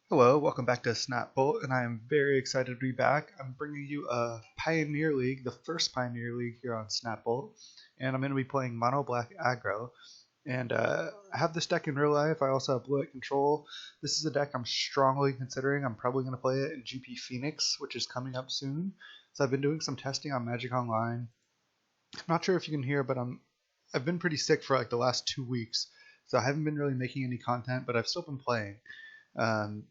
Hello, welcome back to Snapbolt, and I am very excited to be back. I'm bringing you a Pioneer League, the first Pioneer League here on Snapbolt, and I'm going to be playing Mono Black Agro. And I have this deck in real life. I also have Blue White Control. This is a deck I'm strongly considering. I'm probably going to play it in GP Phoenix, which is coming up soon. So I've been doing some testing on Magic Online. I'm not sure if you can hear, but I've been pretty sick for like the last 2 weeks, so I haven't been really making any content, but I've still been playing.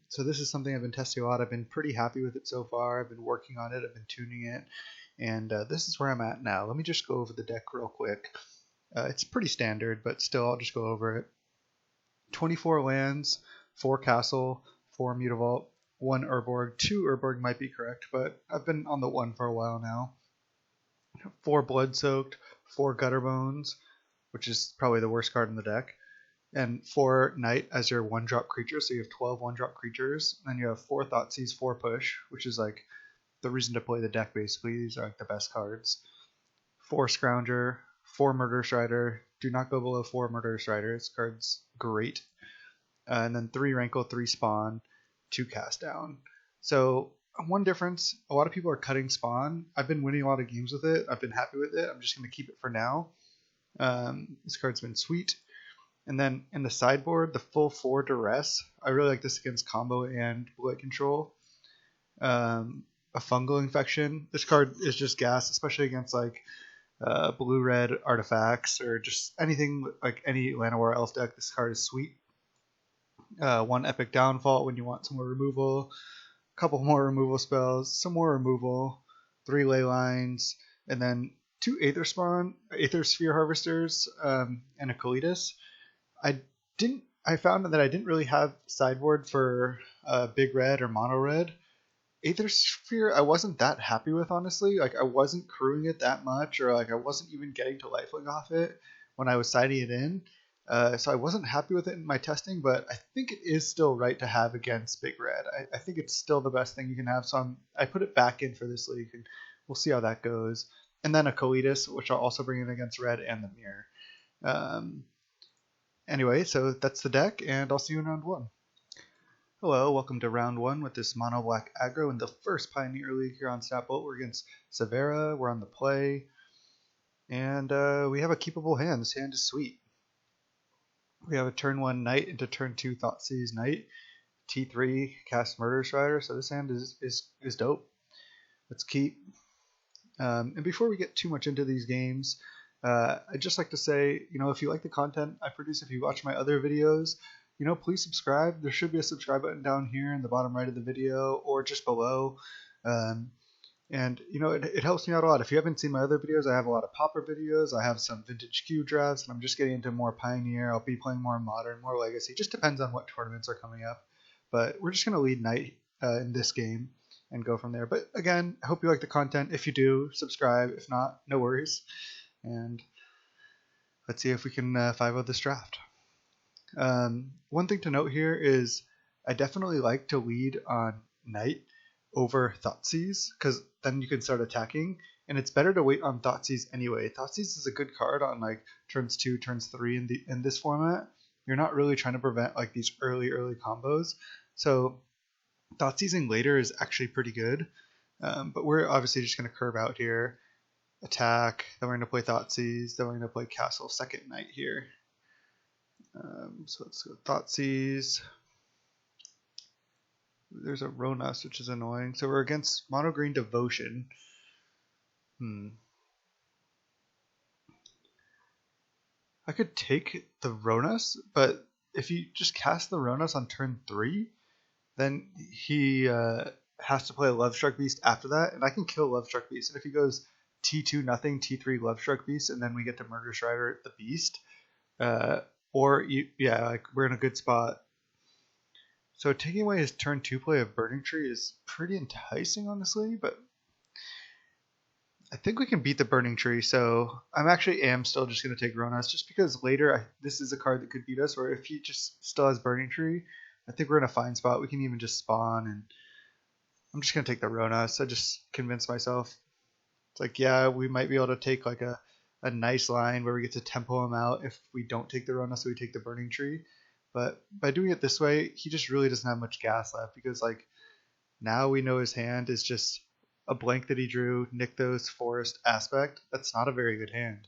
So this is something I've been testing a lot. I've been pretty happy with it so far. I've been working on it. I've been tuning it. And this is where I'm at now. Let me just go over the deck real quick. It's pretty standard, but still I'll just go over it. 24 lands, 4 castle, 4 Mutavault, 1 Urborg. 2 Urborg might be correct, but I've been on the 1 for a while now. 4 Bloodsoaked, 4 Gutterbones, which is probably the worst card in the deck. And 4 Knight as your 1-drop creature, so you have 12 1-drop creatures. And you have 4 Thoughtseize, 4 Push, which is like the reason to play the deck basically. These are like the best cards. 4 Scrounger, 4 Murderous Rider. Do not go below 4 Murderous Rider. This card's great. And then 3 Rankle, 3 Spawn, 2 Cast Down. So one difference, a lot of people are cutting Spawn. I've been winning a lot of games with it. I've been happy with it. I'm just going to keep it for now. This card's been sweet. And then in the sideboard, the full 4 Duress. I really like this against combo and Blue White Control. A Fungal Infection. This card is just gas, especially against like blue-red artifacts or just anything like any Llanowar Elf deck. This card is sweet. 1 Epic Downfall when you want some more removal. A couple more removal spells. Some more removal. 3 Leylines. And then 2 Aethersphere Harvesters and a Kalitas. I found that I didn't really have sideboard for big red or mono red. Aethersphere I wasn't that happy with, honestly. Like I wasn't crewing it that much, or like I wasn't even getting to lifelink off it when I was siding it in. So I wasn't happy with it in my testing, but I think it is still right to have against big red. I think it's still the best thing you can have. So I put it back in for this league, and we'll see how that goes. And then a Kalitas, which I'll also bring in against red and the mirror. Anyway, so that's the deck, and I'll see you in round 1. Hello, welcome to round 1 with this Mono Black Agro in the first Pioneer League here on Snapbolt. We're against Severa, we're on the play, and we have a keepable hand. This hand is sweet. We have a turn 1 Knight into turn 2 Thoughtseize Knight, T3 cast Murderous Rider, so this hand is dope. Let's keep. And before we get too much into these games, I'd just like to say, if you like the content I produce, if you watch my other videos, please subscribe. There should be a subscribe button down here in the bottom right of the video or just below. It helps me out a lot. If you haven't seen my other videos, I have a lot of Pauper videos. I have some Vintage Q drafts, and I'm just getting into more Pioneer. I'll be playing more Modern, more Legacy. Just depends on what tournaments are coming up. But we're just going to lead Knight in this game and go from there. But again, I hope you like the content. If you do, subscribe. If not, no worries. And let's see if we can 5-0 this draft. One thing to note here is I definitely like to lead on Knight over Thoughtseize, because then you can start attacking, and it's better to wait on Thoughtseize anyway. Thoughtseize is a good card on like turns 2, turns 3 in this format. You're not really trying to prevent like these early combos, so Thoughtseizing later is actually pretty good. But we're obviously just going to curve out here. Attack, then we're going to play Thoughtseize, then we're going to play Castle second Knight here. So let's go Thoughtseize. There's a Ronas, which is annoying. So we're against Mono Green Devotion. I could take the Ronas, but if you just cast the Ronas on turn 3, then he has to play a Lovestruck Beast after that, and I can kill Lovestruck Beast. And if he goes T2 nothing, T3 Lovestruck Beast, and then we get to Murderous Rider the Beast. We're in a good spot. So taking away his turn 2 play of Burning Tree is pretty enticing, honestly, but I think we can beat the Burning Tree, so am still just going to take Ronas, just because later this is a card that could beat us, or if he just still has Burning Tree, I think we're in a fine spot. We can even just spawn, and I'm just going to take the Ronas. I just convinced myself. It's like, yeah, we might be able to take like a nice line where we get to tempo him out if we don't take the Rona, so we take the Burning Tree. But by doing it this way, he just really doesn't have much gas left, because like now we know his hand is just a blank that he drew, Nykthos, Forest, Aspect. That's not a very good hand.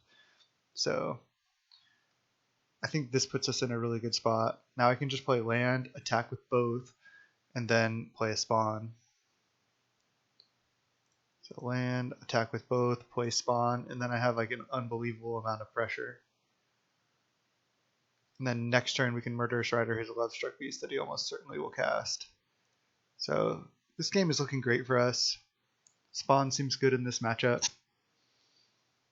So I think this puts us in a really good spot. Now I can just play land, attack with both, and then play a Spawn. So land, attack with both, play Spawn, and then I have like an unbelievable amount of pressure. And then next turn we can Murderous Rider his Lovestruck Beast that he almost certainly will cast. So this game is looking great for us. Spawn seems good in this matchup.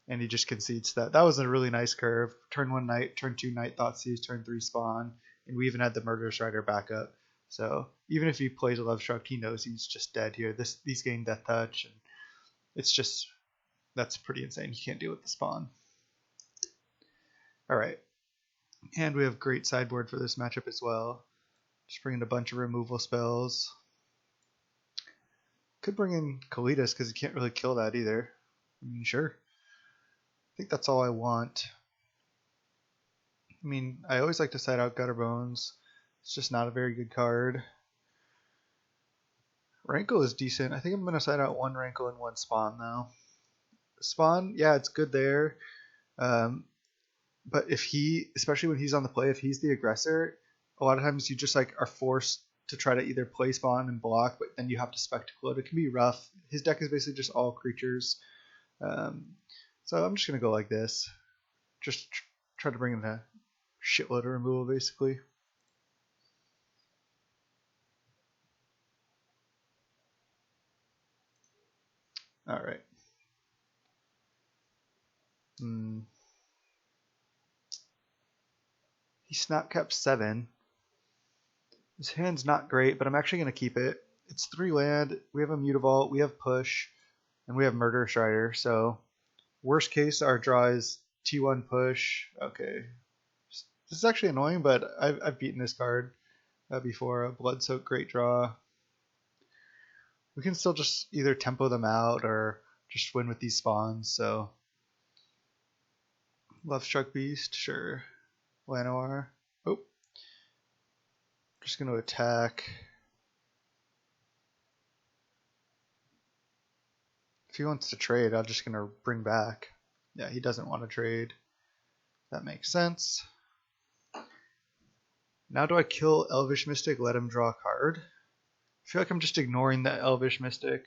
And he just concedes that. That was a really nice curve. Turn 1 Knight, turn 2 Knight, Thoughtseize, turn 3 Spawn. And we even had the Murderous Rider backup. So even if he plays a Lovestruck, he knows he's just dead here. These gain Death Touch. And it's just, that's pretty insane. You can't deal with the Spawn. Alright. And we have great sideboard for this matchup as well. Just bring in a bunch of removal spells. Could bring in Kalitas because you can't really kill that either. I mean, sure. I think that's all I want. I mean, I always like to side out Gutterbones. It's just not a very good card. Rankle is decent. I think I'm going to side out 1 Rankle and 1 Spawn though. Spawn, yeah, it's good there. But if he, especially when he's on the play, if he's the aggressor, a lot of times you just like are forced to try to either play Spawn and block, but then you have to spectacle it. It can be rough. His deck is basically just all creatures. So I'm just going to go like this. Just try to bring in a shitload of removal, basically. Alright. He Snapcapped 7. His hand's not great, but I'm actually going to keep it. It's 3 land, we have a Mutavault, we have Push, and we have Murderous Rider. So worst case, our draw is T1 Push. Okay. This is actually annoying, but I've beaten this card before. A Bloodsoaked, great draw. We can still just either tempo them out or just win with these spawns. So Lovestruck Beast, sure. Llanowar. Oh. Just going to attack. If he wants to trade, I'm just going to bring back. Yeah, he doesn't want to trade. That makes sense. Now do I kill Elvish Mystic, let him draw a card? I feel like I'm just ignoring the Elvish Mystic.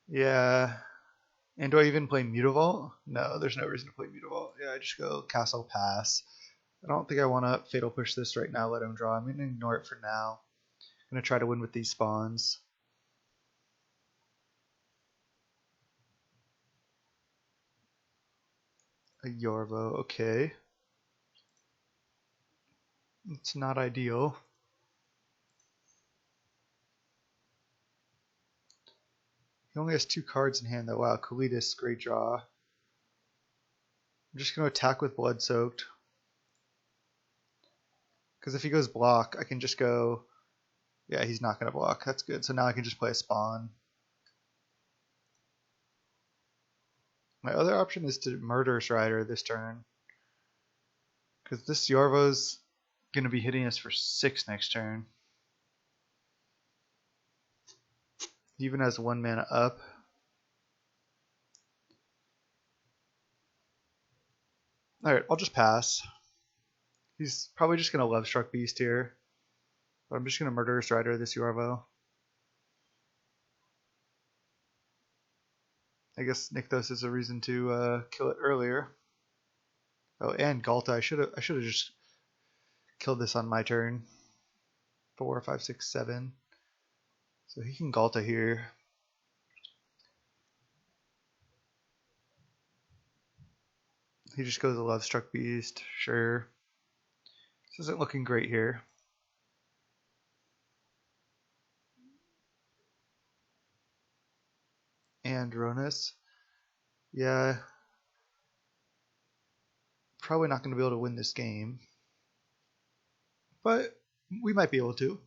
Yeah. And do I even play Mutavault? No, there's no reason to play Mutavault. Yeah, I just go Castle Pass. I don't think I want to Fatal Push this right now, let him draw. I'm going to ignore it for now. I'm going to try to win with these spawns. A Yorvo, okay. It's not ideal. He only has 2 cards in hand though. Wow, Kalitas, great draw. I'm just going to attack with Bloodsoaked. Because if he goes block, I can just go... Yeah, he's not going to block. That's good. So now I can just play a Spawn. My other option is to Murderous Rider this turn. Because this Yorvo's going to be hitting us for 6 next turn. He even has 1 mana up. Alright, I'll just pass. He's probably just going to Lovestruck Beast here. But I'm just going to Murderous Rider this Yorvo. I guess Nykthos is a reason to kill it earlier. Oh, and Ghalta. I should have just killed this on my turn. 4, 5, 6, 7. So he can Ghalta here. He just goes a Lovestruck Beast. Sure. This isn't looking great here. And Ronus. Yeah. Probably not going to be able to win this game. But we might be able to.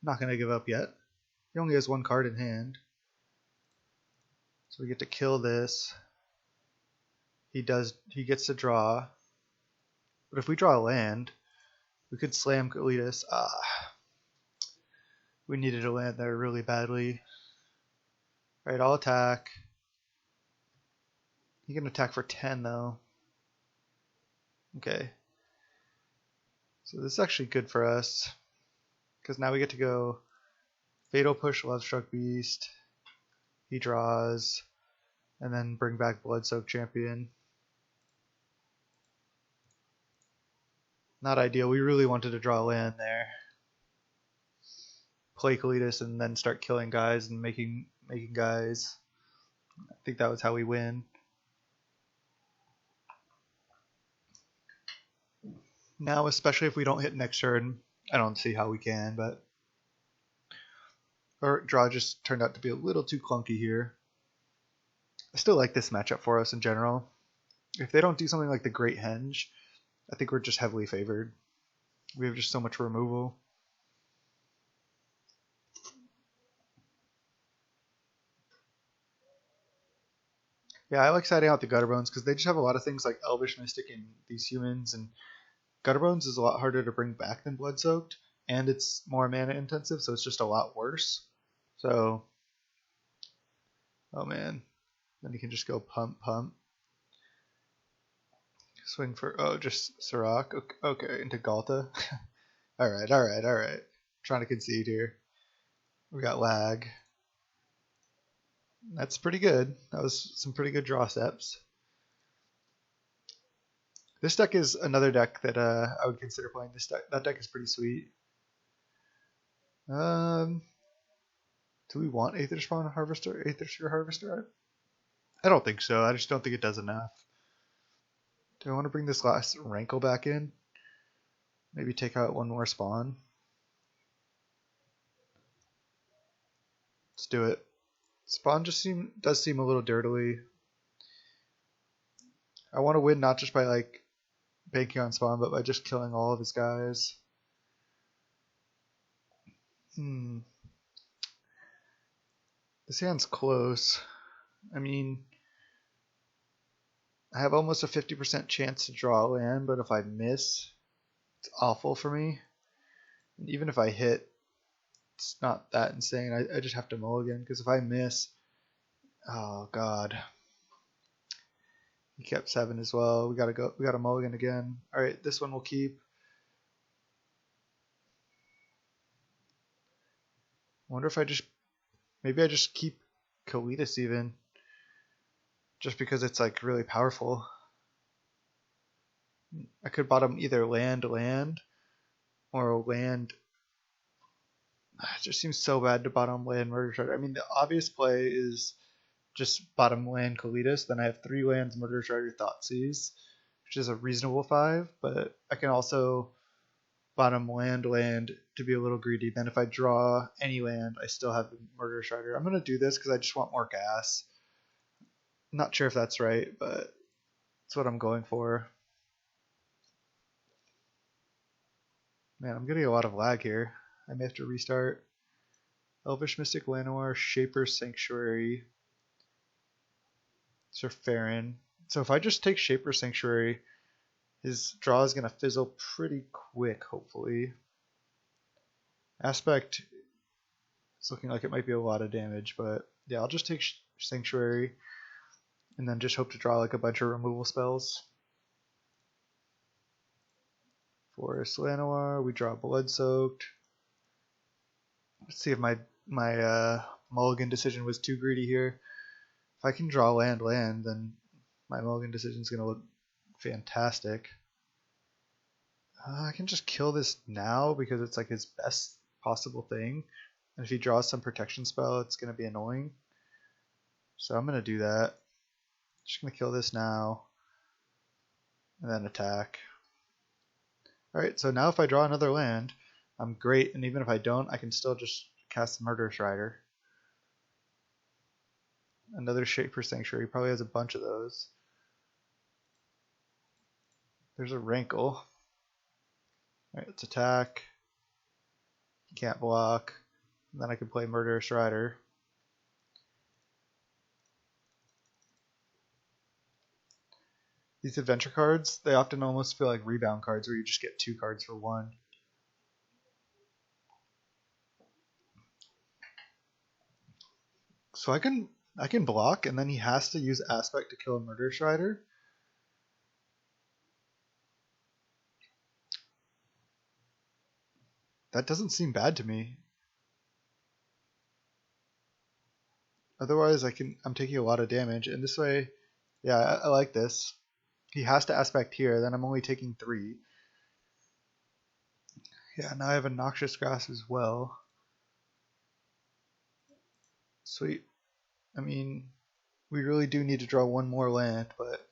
Not going to give up yet. He only has 1 card in hand. So we get to kill this. He gets to draw. But if we draw a land, we could slam Kalitas. We needed a land there really badly. Alright, I'll attack. He can attack for 10 though. Okay. So this is actually good for us. Because now we get to go Fatal Push, Lovestruck Beast. He draws. And then bring back Bloodsoaked Champion. Not ideal. We really wanted to draw land there. Play Kalitas and then start killing guys and making guys. I think that was how we win. Now, especially if we don't hit next turn, I don't see how we can, but our draw just turned out to be a little too clunky here. I still like this matchup for us in general. If they don't do something like the Great Henge, I think we're just heavily favored. We have just so much removal. Yeah, I like siding out the Gutterbones because they just have a lot of things like Elvish Mystic and these humans, and Gutterbones is a lot harder to bring back than Bloodsoaked, and it's more mana intensive, so it's just a lot worse. So, oh man, then you can just go pump. Swing for, just Sirach. Okay, into Galta. Alright. Trying to concede here. We got lag. That's pretty good. That was some pretty good draw steps. This deck is another deck that I would consider playing. That deck is pretty sweet. Do we want Aethersphere Harvester? I don't think so. I just don't think it does enough. Do I want to bring this last Rankle back in? Maybe take out one more Spawn. Let's do it. Spawn just does seem a little dirtily. I want to win not just by like banking on Spawn, but by just killing all of his guys. This hand's close. I mean, I have almost a 50% chance to draw a land, but if I miss, it's awful for me. And even if I hit, it's not that insane. I just have to mulligan, because if I miss, oh god. He kept 7 as well. We gotta mulligan again. Alright, this one we'll keep. I wonder if maybe I just keep Kalitas even. Just because it's like really powerful. I could bottom either land, or land. It just seems so bad to bottom land Murderous Rider. I mean, the obvious play is just bottom land Kalitas. Then I have 3 lands Murderous Rider Thoughtseize, which is a reasonable 5. But I can also bottom land to be a little greedy. Then if I draw any land, I still have the Murderous Rider. I'm gonna do this because I just want more gas. Not sure if that's right, but that's what I'm going for. Man, I'm getting a lot of lag here. I may have to restart. Elvish Mystic Llanowar, Shaper Sanctuary, Sir Farron. So if I just take Shaper Sanctuary, his draw is going to fizzle pretty quick, hopefully. Aspect, it's looking like it might be a lot of damage, but yeah, I'll just take Sanctuary. And then just hope to draw like a bunch of removal spells. Forest Llanowar, we draw Bloodsoaked. Let's see if my mulligan decision was too greedy here. If I can draw land, then my mulligan decision is going to look fantastic. I can just kill this now because it's like his best possible thing. And if he draws some protection spell, it's going to be annoying. So I'm going to do that. Just going to kill this now. And then attack. Alright, so now if I draw another land, I'm great. And even if I don't, I can still just cast Murderous Rider. Another Shaper Sanctuary. Probably has a bunch of those. There's a Rankle. Alright, let's attack. Can't block. And then I can play Murderous Rider. These adventure cards, they often almost feel like rebound cards where you just get 2 cards for 1. So I can block, and then he has to use Aspect to kill a Murderous Rider. That doesn't seem bad to me. Otherwise, I'm taking a lot of damage, and this way, yeah, I like this. He has to Aspect here, then I'm only taking 3. Yeah, now I have a Noxious Grasp as well. Sweet. I mean, we really do need to draw 1 more land, but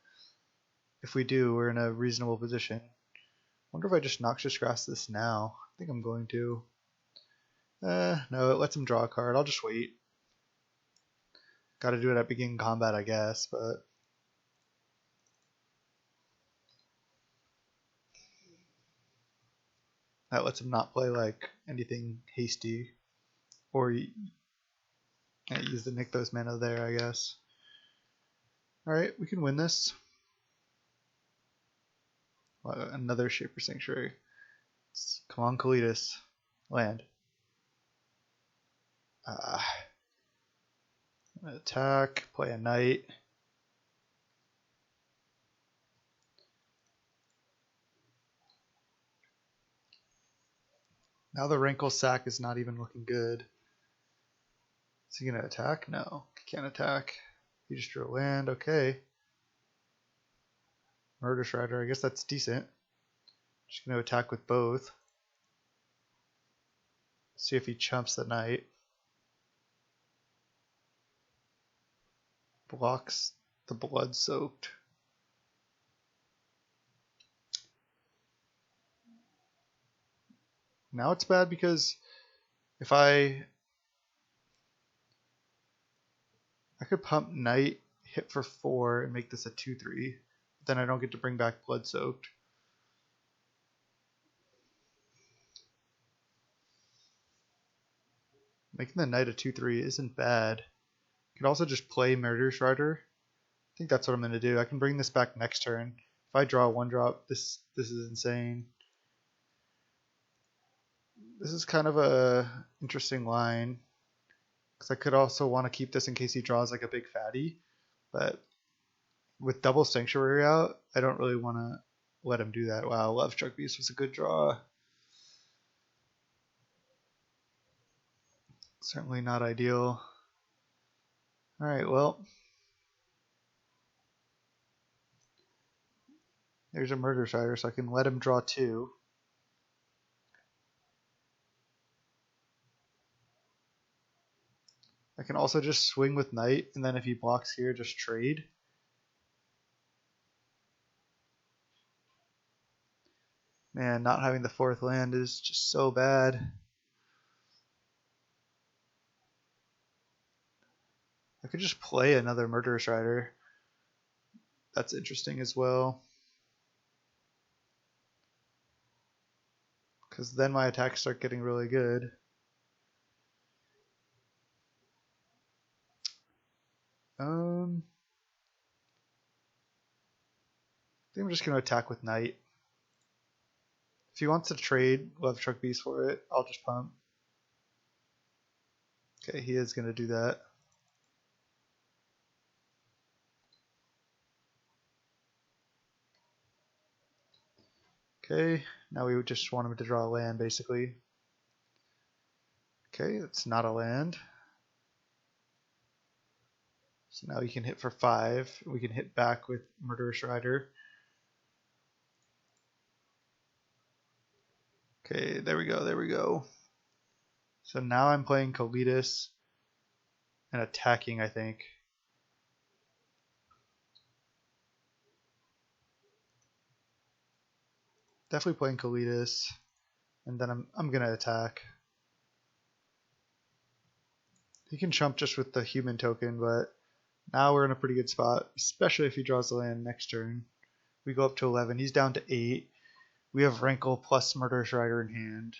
if we do, we're in a reasonable position. Wonder if I just Noxious Grasp this now. I think I'm going to. No, it lets him draw a card. I'll just wait. Gotta do it at beginning combat, I guess, but... that lets him not play like anything hasty. Or use the Nykthos mana there, I guess. Alright, we can win this. Another Shaper Sanctuary. Come on, Kalitas. Land. Attack, play a knight. Now the Rankle sack is not even looking good. Is he gonna attack? No, he can't attack. He just drew a land, okay. Murderous Rider, I guess that's decent. Just gonna attack with both. See if he chumps the knight. Blocks the Bloodsoaked. Now it's bad because if I could pump Knight, hit for 4, and make this a 2/3. Then I don't get to bring back Bloodsoaked. Making the Knight a 2/3 isn't bad. I could also just play Murderous Rider. I think that's what I'm going to do. I can bring this back next turn. If I draw a 1-drop, this is insane. This is kind of a interesting line. Because I could also want to keep this in case he draws like a big fatty. But with double Sanctuary out, I don't really want to let him do that. Wow, Love Struck Beast was a good draw. Certainly not ideal. Alright, well. There's a Murderous Rider, so I can let him draw 2. I can also just swing with Knight, and then if he blocks here, just trade. Man, not having the 4th land is just so bad. I could just play another Murderous Rider. That's interesting as well. Because then my attacks start getting really good. I think I'm just going to attack with Knight. If he wants to trade Love Struck Beast for it, I'll just pump. Okay, he is going to do that. Okay, now we would just want him to draw a land, basically. Okay, it's not a land. So now he can hit for 5. We can hit back with Murderous Rider. Okay, there we go, there we go. So now I'm playing Kalitas and attacking, I think. Definitely playing Kalitas, and then I'm gonna attack. He can chump just with the human token, but now we're in a pretty good spot, especially if he draws the land next turn. We go up to 11. He's down to 8. We have Rankle plus Murderous Rider in hand.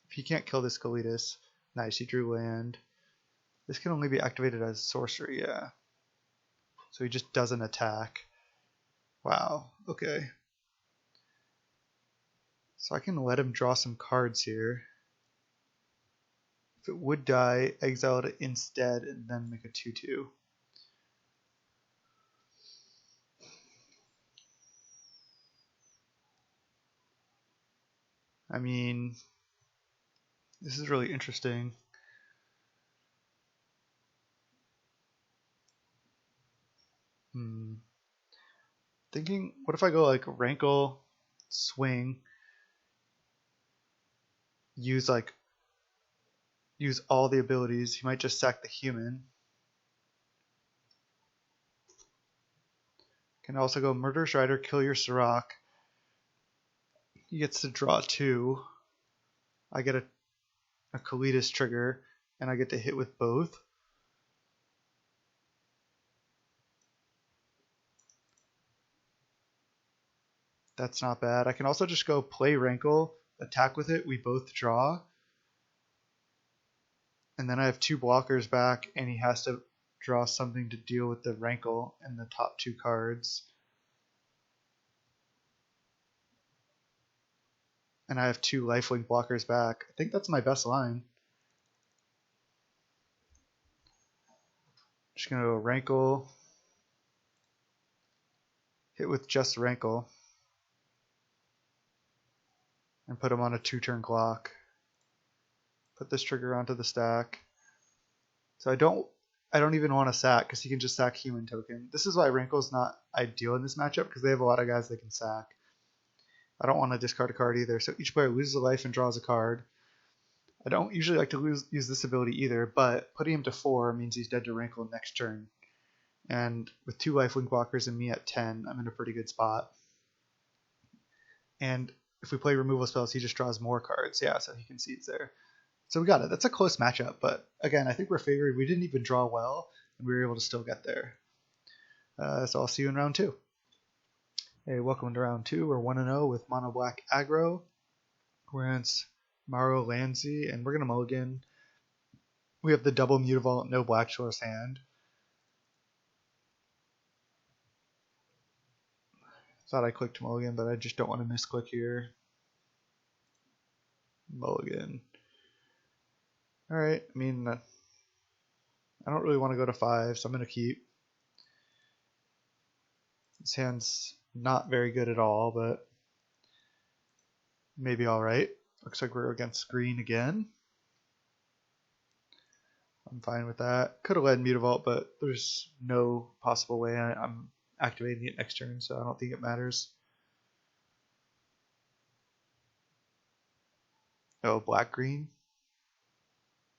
If he can't kill this Kalitas, nice, he drew land. This can only be activated as sorcery, yeah. So he just doesn't attack. Wow, okay. So I can let him draw some cards here. If it would die, exile it instead and then make a 2/2. I mean, this is really interesting. Thinking, what if I go like Rankle, swing, use all the abilities. He might just sack the human. Can also go Murderous Rider, kill your Sirach. He gets to draw 2. I get a Kalitas trigger, and I get to hit with both. That's not bad. I can also just go play Rankle, attack with it, we both draw. And then I have 2 blockers back, and he has to draw something to deal with the Rankle and the top 2 cards. And I have 2 lifelink blockers back. I think that's my best line. Just gonna go Rankle, hit with just Rankle, and put him on a 2-turn clock. Put this trigger onto the stack. So I don't even want to sack because he can just sack human token. This is why Rankle's not ideal in this matchup because they have a lot of guys they can sack. I don't want to discard a card either. So each player loses a life and draws a card. I don't usually like to use this ability either, but putting him to 4 means he's dead to Rankle next turn. And with 2 lifelink blockers and me at 10, I'm in a pretty good spot. And if we play removal spells, he just draws more cards. Yeah, so he concedes there. So we got it. That's a close matchup, but again, I think we're favored. We didn't even draw well, and we were able to still get there. So I'll see you in round 2. Hey, welcome to round 2. We're 1-0 with Mono Black Agro. We're against Maro Lanzi, and we're going to mulligan. We have the double Mutavault, no Black Shore's hand. Thought I clicked mulligan, but I just don't want to misclick here. Mulligan. Alright, I mean, I don't really want to go to 5, so I'm going to keep. This hand's not very good at all, but maybe alright. Looks like we're against green again. I'm fine with that. Could have led Mutavault, but there's no possible way I'm activating it next turn, so I don't think it matters. Oh, black-green?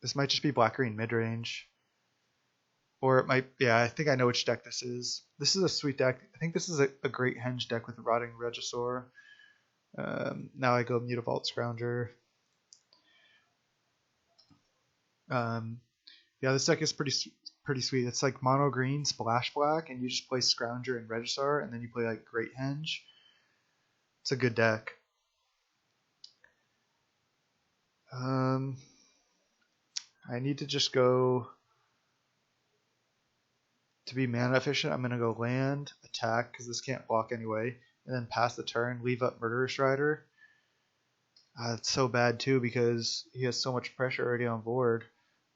This might just be black-green mid-range. Or it might, yeah, I think I know which deck this is. This is a sweet deck. I think this is a great henge deck with Rotting Regisaur. Now I go Mutavault Scrounger. Yeah, this deck is pretty sweet. It's like mono green, splash black, and you just play Scrounger and Regisaur, and then you play like Great Henge. It's a good deck. I need to just go to be mana efficient. I'm gonna go land, attack, because this can't block anyway, and then pass the turn, leave up Murderous Rider. It's so bad too because he has so much pressure already on board.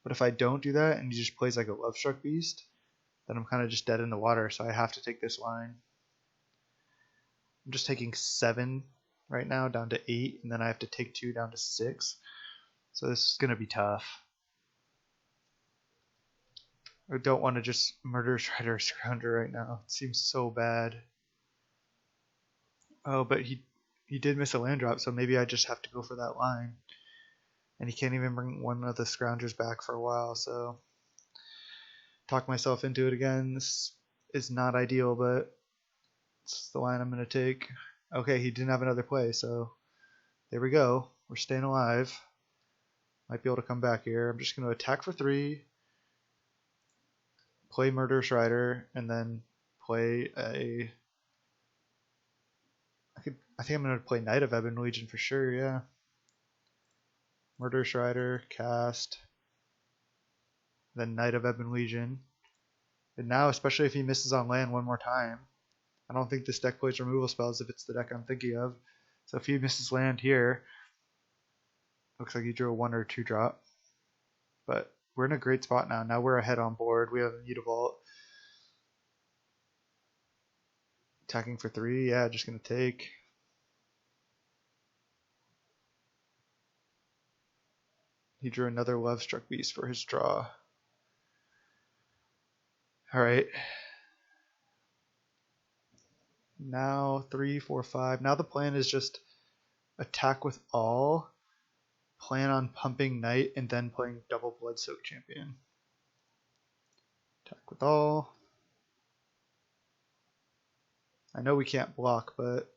But if I don't do that and he just plays like a Lovestruck Beast, then I'm kind of just dead in the water, so I have to take this line. I'm just taking 7 right now down to 8, and then I have to take 2 down to 6. So this is going to be tough. I don't want to just Murderous Rider Scrounger right now. It seems so bad. Oh, but he did miss a land drop, so maybe I just have to go for that line. And he can't even bring one of the Scroungers back for a while, so talk myself into it again. This is not ideal, but it's the line I'm going to take. Okay, he didn't have another play, so there we go. We're staying alive. Might be able to come back here. I'm just going to attack for 3, play Murderous Rider, and then play a... I think I'm going to play Knight of Ebon Legion for sure, yeah. Murderous Rider, cast, then Knight of Ebon Legion. And now, especially if he misses on land one more time, I don't think this deck plays removal spells if it's the deck I'm thinking of. So if he misses land here, looks like he drew a 1 or 2 drop. But we're in a great spot now. Now we're ahead on board. We have a Mutavault. Attacking for 3. Yeah, just going to take. He drew another Lovestruck Beast for his draw. Alright. Now 3, 4, 5. Now the plan is just attack with all. Plan on pumping Knight and then playing double Bloodsoaked Champion. Attack with all. I know we can't block, but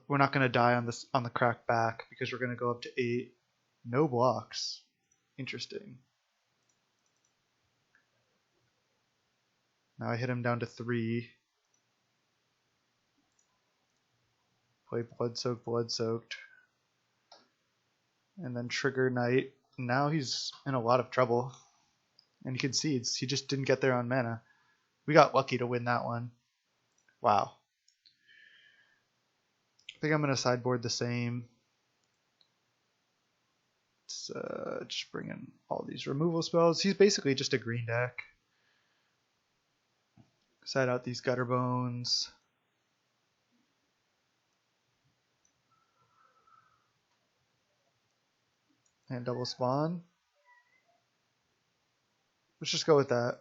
we're not going to die on the crack back because we're going to go up to 8. No blocks. Interesting. Now I hit him down to 3. Play Bloodsoaked. And then trigger Knight. Now he's in a lot of trouble. And he concedes. He just didn't get there on mana. We got lucky to win that one. Wow. I think I'm going to sideboard the same. Let's just bring in all these removal spells. He's basically just a green deck. Side out these Gutterbones. And double Spawn. Let's just go with that.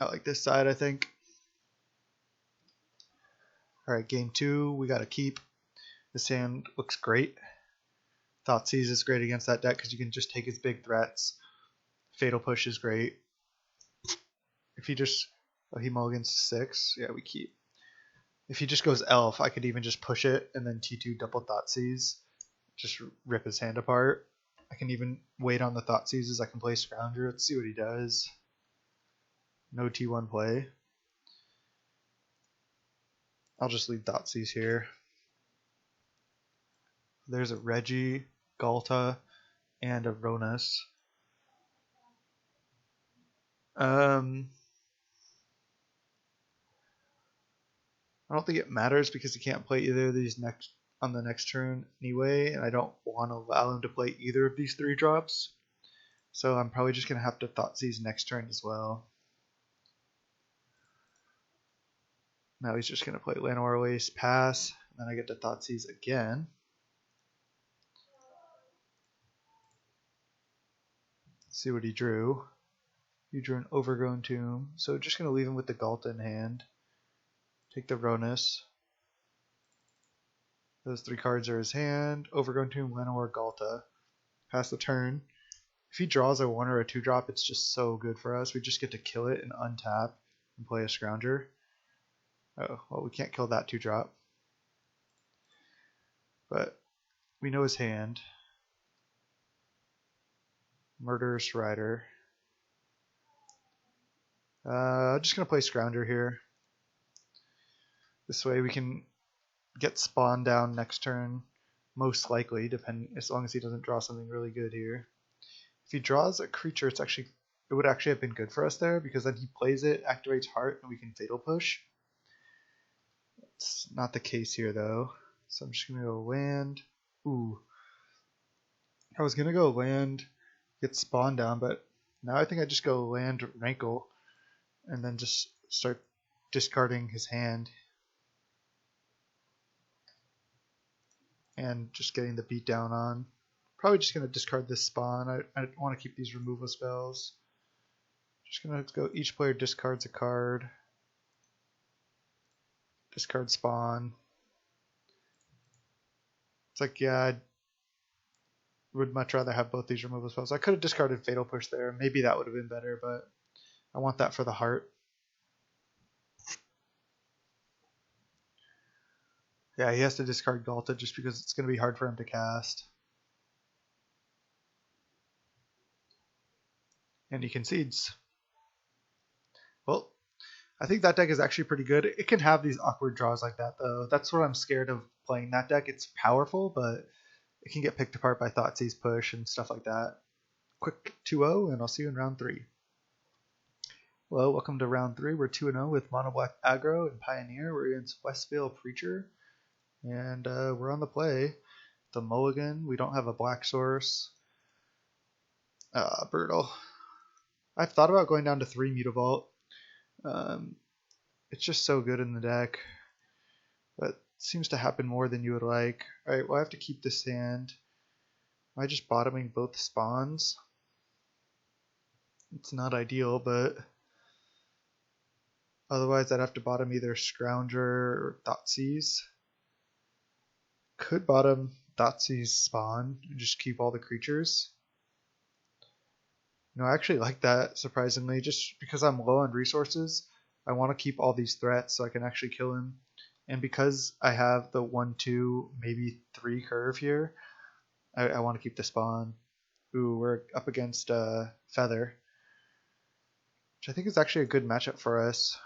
I like this side, I think. Alright, game 2, we gotta keep. This hand looks great. Thoughtseize is great against that deck because you can just take his big threats. Fatal Push is great. If he just... Oh, he mulligans 6. Yeah, we keep. If he just goes Elf, I could even just push it and then T2 double Thoughtseize. Just rip his hand apart. I can even wait on the Thoughtseizes. I can play Scrounger. Let's see what he does. No T1 play. I'll just leave Thoughtseize here. There's a Reggie, Galta, and a Ronus. I don't think it matters because he can't play either of these on the next turn anyway, and I don't want to allow him to play either of these 3 drops. So I'm probably just going to have to Thoughtseize next turn as well. Now he's just going to play Llanowar Waste, pass, and then I get to Thoughtseize again. See what he drew. He drew an Overgrown Tomb, so just going to leave him with the Galta in hand. Take the Ronus. Those 3 cards are his hand. Overgrown Tomb, Llanowar, Galta. Pass the turn. If he draws a 1 or a 2 drop, it's just so good for us. We just get to kill it and untap and play a Scrounger. Oh, well, we can't kill that 2 drop. But we know his hand. Murderous Rider. I'm just going to play Scrounger here. This way we can get Spawn down next turn, most likely, as long as he doesn't draw something really good here. If he draws a creature, it would actually have been good for us there, because then he plays it, activates Heart, and we can Fatal Push. It's not the case here, though. So I'm just going to go land. Ooh. I was going to go land, get Spawn down, but now I think I just go land Rankle, and then just start discarding his hand. And just getting the beat down on. Probably just going to discard this Spawn. I want to keep these removal spells. Just going to go, each player discards a card. Discard Spawn. It's like, yeah, I would much rather have both these removal spells. I could have discarded Fatal Push there. Maybe that would have been better, but I want that for the Heart. Yeah, he has to discard Galta just because it's going to be hard for him to cast. And he concedes. Well, I think that deck is actually pretty good. It can have these awkward draws like that, though. That's what I'm scared of playing that deck. It's powerful, but it can get picked apart by Thoughtseize Push and stuff like that. Quick 2-0, and I'll see you in round 3. Hello, welcome to round 3. We're 2-0 with Mono Black Agro and Pioneer. We're against Westvale Preacher. And we're on the play. The Mulligan. We don't have a black source. Brutal. I've thought about going down to 3 Mutavault. It's just so good in the deck. But it seems to happen more than you would like. Alright, well I have to keep this hand. Am I just bottoming both spawns? It's not ideal, but otherwise I'd have to bottom either Scrounger or Thoughtseize. Could bottom Thoughtseize spawn and just keep all the creatures. No, I actually like that, surprisingly, just because I'm low on resources. I want to keep all these threats so I can actually kill him. And because I have the 1-2, maybe 3 curve here, I want to keep the spawn. Ooh, we're up against Feather, which I think is actually a good matchup for us.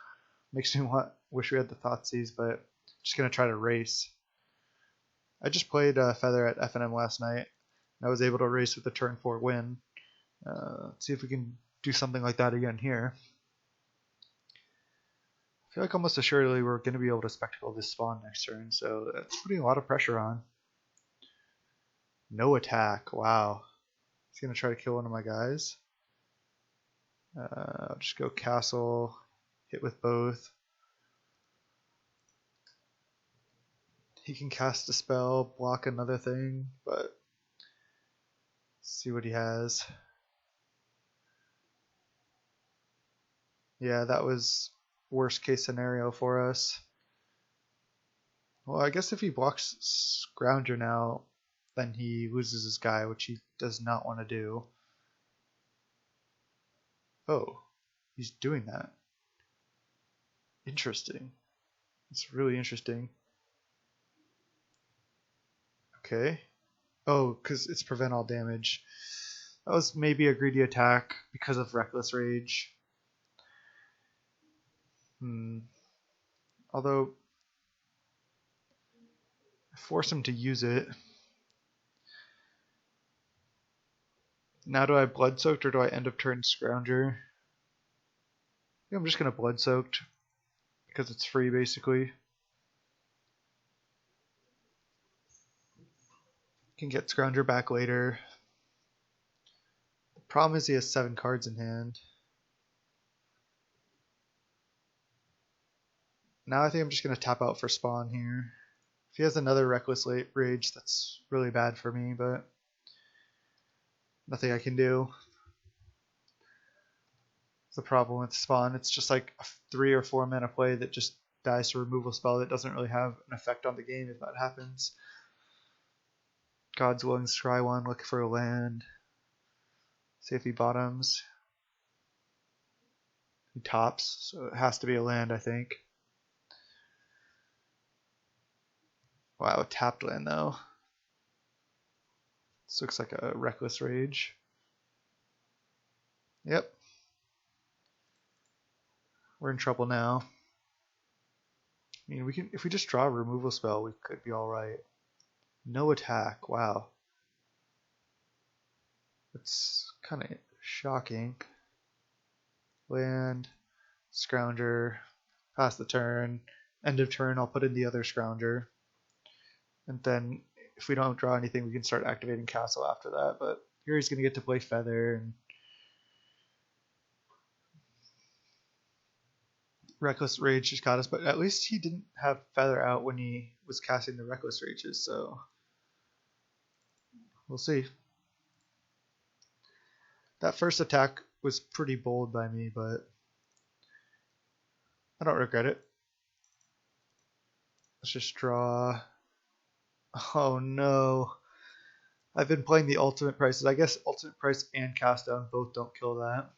Makes me wish we had the Thoughtseize, but just going to try to race. I just played Feather at FNM last night. And I was able to race with a turn 4 win. Let's see if we can do something like that again here. I feel like almost assuredly we're going to be able to spectacle this spawn next turn, so that's putting a lot of pressure on. No attack, wow. He's going to try to kill one of my guys. I'll just go Castle, hit with both. He can cast a spell, block another thing, but let's see what he has. Yeah, that was worst case scenario for us. Well, I guess if he blocks Scrounger now, then he loses his guy, which he does not want to do. Oh, he's doing that. Interesting. It's really interesting. Okay. Oh, because it's prevent all damage. That was maybe a greedy attack because of Reckless Rage. Although, force him to use it. Now do I Bloodsoaked or do I end of turn Scrounger? I think I'm just going to Bloodsoaked because it's free basically. Can get Scrounger back later. The problem is he has 7 cards in hand. Now I think I'm just going to tap out for Spawn here. If he has another Reckless Rage, that's really bad for me, but nothing I can do. It's the problem with Spawn. It's just like a 3 or 4 mana play that just dies to removal spell that doesn't really have an effect on the game if that happens. God's Willing Scry one, look for a land. See if he bottoms. He tops, so it has to be a land, I think. Wow, tapped land though. This looks like a Reckless Rage. Yep. We're in trouble now. I mean, we can if we just draw a removal spell, we could be all right. No attack. Wow. It's kind of shocking. Land, Scrounger, pass the turn. End of turn, I'll put in the other Scrounger. And then if we don't draw anything, we can start activating Castle after that. But here he's going to get to play Feather. And Reckless Rage just got us. But at least he didn't have Feather out when he was casting the Reckless Rages. So we'll see. That first attack was pretty bold by me, but I don't regret it. Let's just draw. Oh no. I've been playing the ultimate prices. I guess ultimate price and cast down both don't kill that.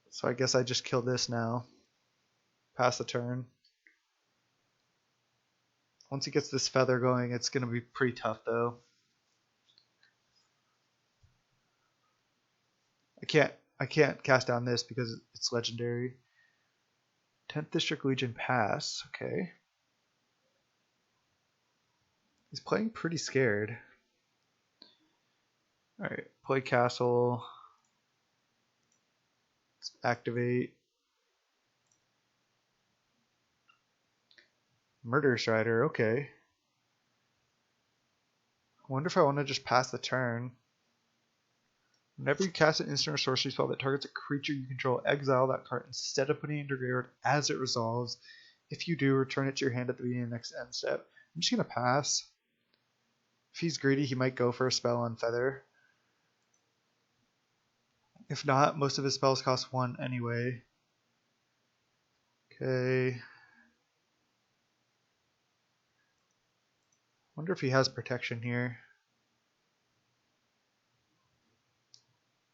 So I guess I just kill this now. Pass the turn. Once he gets this Feather going, it's going to be pretty tough though. I can't cast down this because it's legendary. 10th District Legion pass, okay. He's playing pretty scared. Alright, play Castle. Let's activate. Murderous Rider, okay. I wonder if I want to just pass the turn. Whenever you cast an instant or sorcery spell that targets a creature you control, exile that card instead of putting it into your graveyard as it resolves. If you do, return it to your hand at the beginning of the next end step. I'm just going to pass. If he's greedy, he might go for a spell on Feather. If not, most of his spells cost 1 anyway. Okay. Wonder if he has protection here.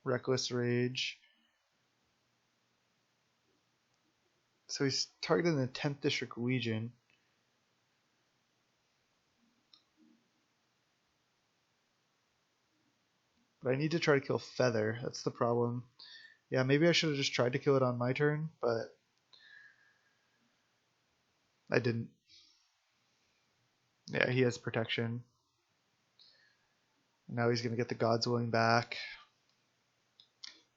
Reckless Rage. So he's targeting the 10th District Legion. But I need to try to kill Feather. That's the problem. Yeah, maybe I should have just tried to kill it on my turn, but I didn't. Yeah, he has protection. Now he's going to get the God's Willing back.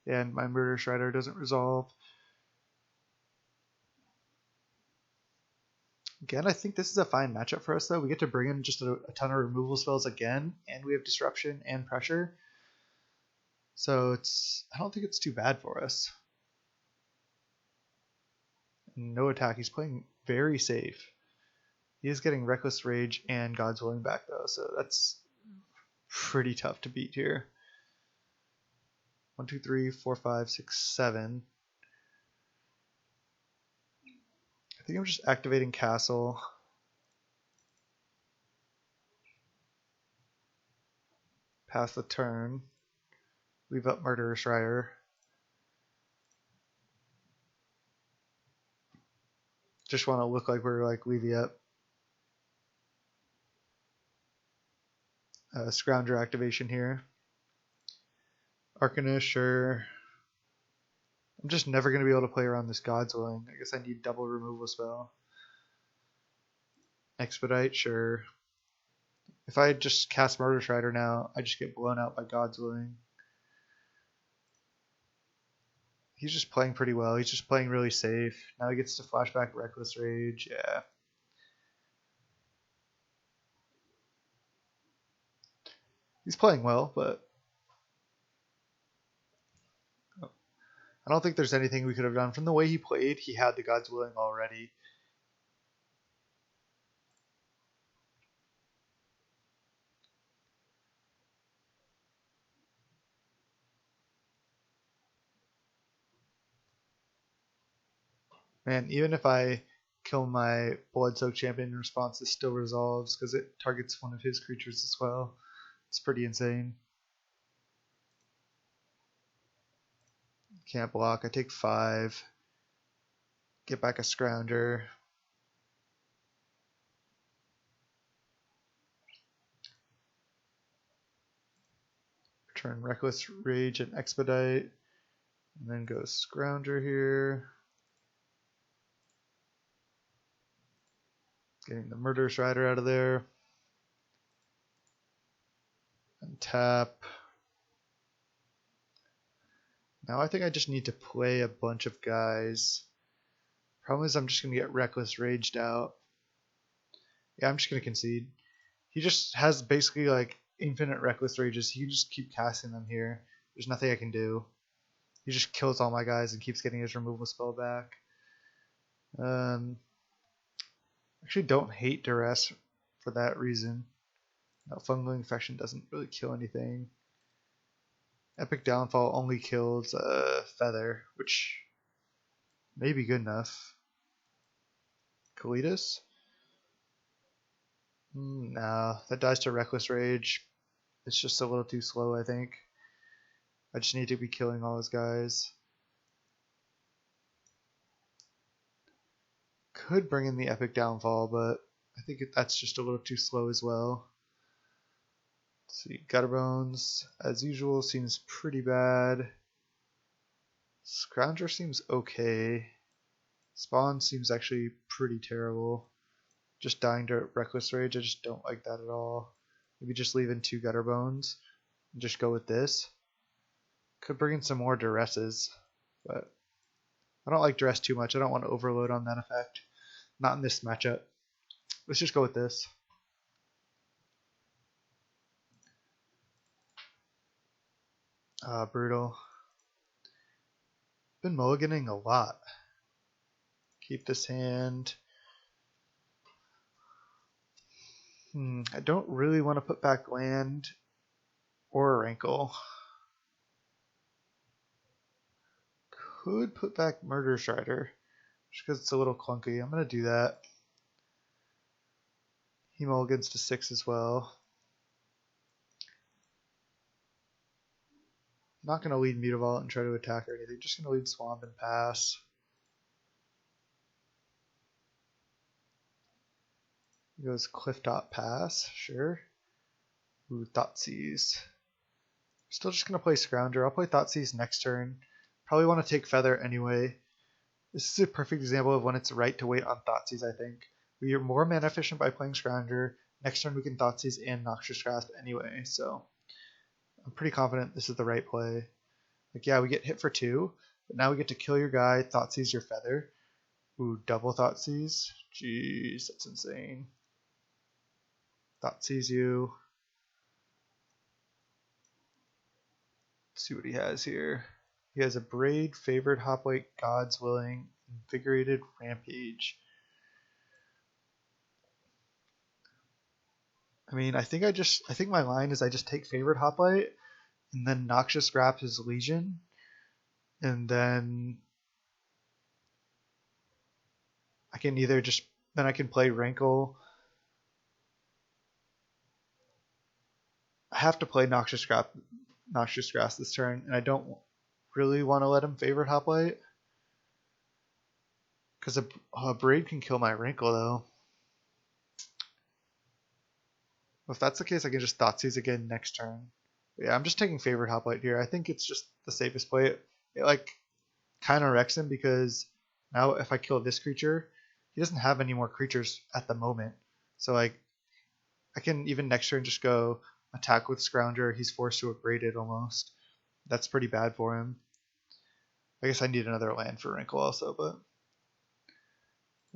And my Murderous Rider doesn't resolve. Again, I think this is a fine matchup for us, though. We get to bring in just a ton of removal spells again, and we have Disruption and Pressure. So I don't think it's too bad for us. No attack. He's playing very safe. He is getting Reckless Rage and God's Willing back, though, so that's pretty tough to beat here. 1, 2, 3, 4, 5, 6, 7. I think I'm just activating Castle. Pass the turn. Leave up Murderous Rider. Just want to look like we're like Levy up. Scrounger activation here. Arcanist, sure. I'm just never going to be able to play around this God's Willing. I guess I need double removal spell. Expedite, sure. If I just cast Murderous Rider now, I just get blown out by God's Willing. He's just playing pretty well. He's just playing really safe. Now he gets to flashback Reckless Rage. Yeah. He's playing well, but I don't think there's anything we could have done. From the way he played, he had the God's Willing already. Man, even if I kill my Bloodsoaked Champion in response, this still resolves because it targets one of his creatures as well. It's pretty insane. Can't block. I take 5. Get back a Scrounger. Return Reckless Rage and Expedite. And then go Scrounger here. Getting the Murderous Rider out of there. And tap. Now I think I just need to play a bunch of guys. Problem is I'm just going to get Reckless Raged out. Yeah, I'm just going to concede. He just has basically like infinite Reckless Rages. He can just keep casting them here. There's nothing I can do. He just kills all my guys and keeps getting his removal spell back. Actually don't hate Duress for that reason. No, Fungal Infection doesn't really kill anything. Epic Downfall only kills Feather, which may be good enough. Kalitas? No, that dies to Reckless Rage. It's just a little too slow, I think. I just need to be killing all his guys. Could bring in the Epic Downfall, but I think that's just a little too slow as well. Let's see, Gutterbones, as usual, seems pretty bad. Scrounger seems okay. Spawn seems actually pretty terrible. just dying to Reckless Rage. I just don't like that at all. Maybe just leave in 2 Gutterbones and just go with this. Could bring in some more Duresses, but I don't like Duress too much. I don't want to overload on that effect. Not in this matchup. Let's just go with this. Brutal. Been mulliganing a lot. Keep this hand. I don't really want to put back land or Rankle. Could put back Murderous Rider, just because it's a little clunky. I'm going to do that. He mulligans to 6 as well. Not going to lead Mutavault and try to attack or anything. Just going to lead Swamp and pass. He goes Clifftop pass, sure. Ooh, Thoughtseize. Still just going to play Scrounger. I'll play Thoughtseize next turn. Probably want to take Feather anyway. This is a perfect example of when it's right to wait on Thoughtseize, I think. We are more mana efficient by playing Scrounger. Next turn we can Thoughtseize and Noxious Grasp anyway, so I'm pretty confident this is the right play. Like, yeah, we get hit for 2, but now we get to kill your guy, Thoughtseize your Feather. Ooh, double Thoughtseize. Jeez, that's insane. Thoughtseize you. Let's see what he has here. He has a Braid, Favored Hoplite, God's Willing, Invigorated Rampage. I mean, I think my line is I just take Favored Hoplite and then Noxious Grasp his Legion, and then I can either just I can play Rankle. I have to play Noxious Grasp this turn, and I don't really want to let him Favored Hoplite because a Braid can kill my Rankle though. If that's the case, I can just Thoughtseize again next turn. But yeah, I'm just taking Favored Hoplite here. I think it's just the safest play. It like kind of wrecks him because now if I kill this creature, he doesn't have any more creatures at the moment. So like I can even next turn just go attack with Scrounger. He's forced to abrade it almost. That's pretty bad for him. I guess I need another land for Rankle also, but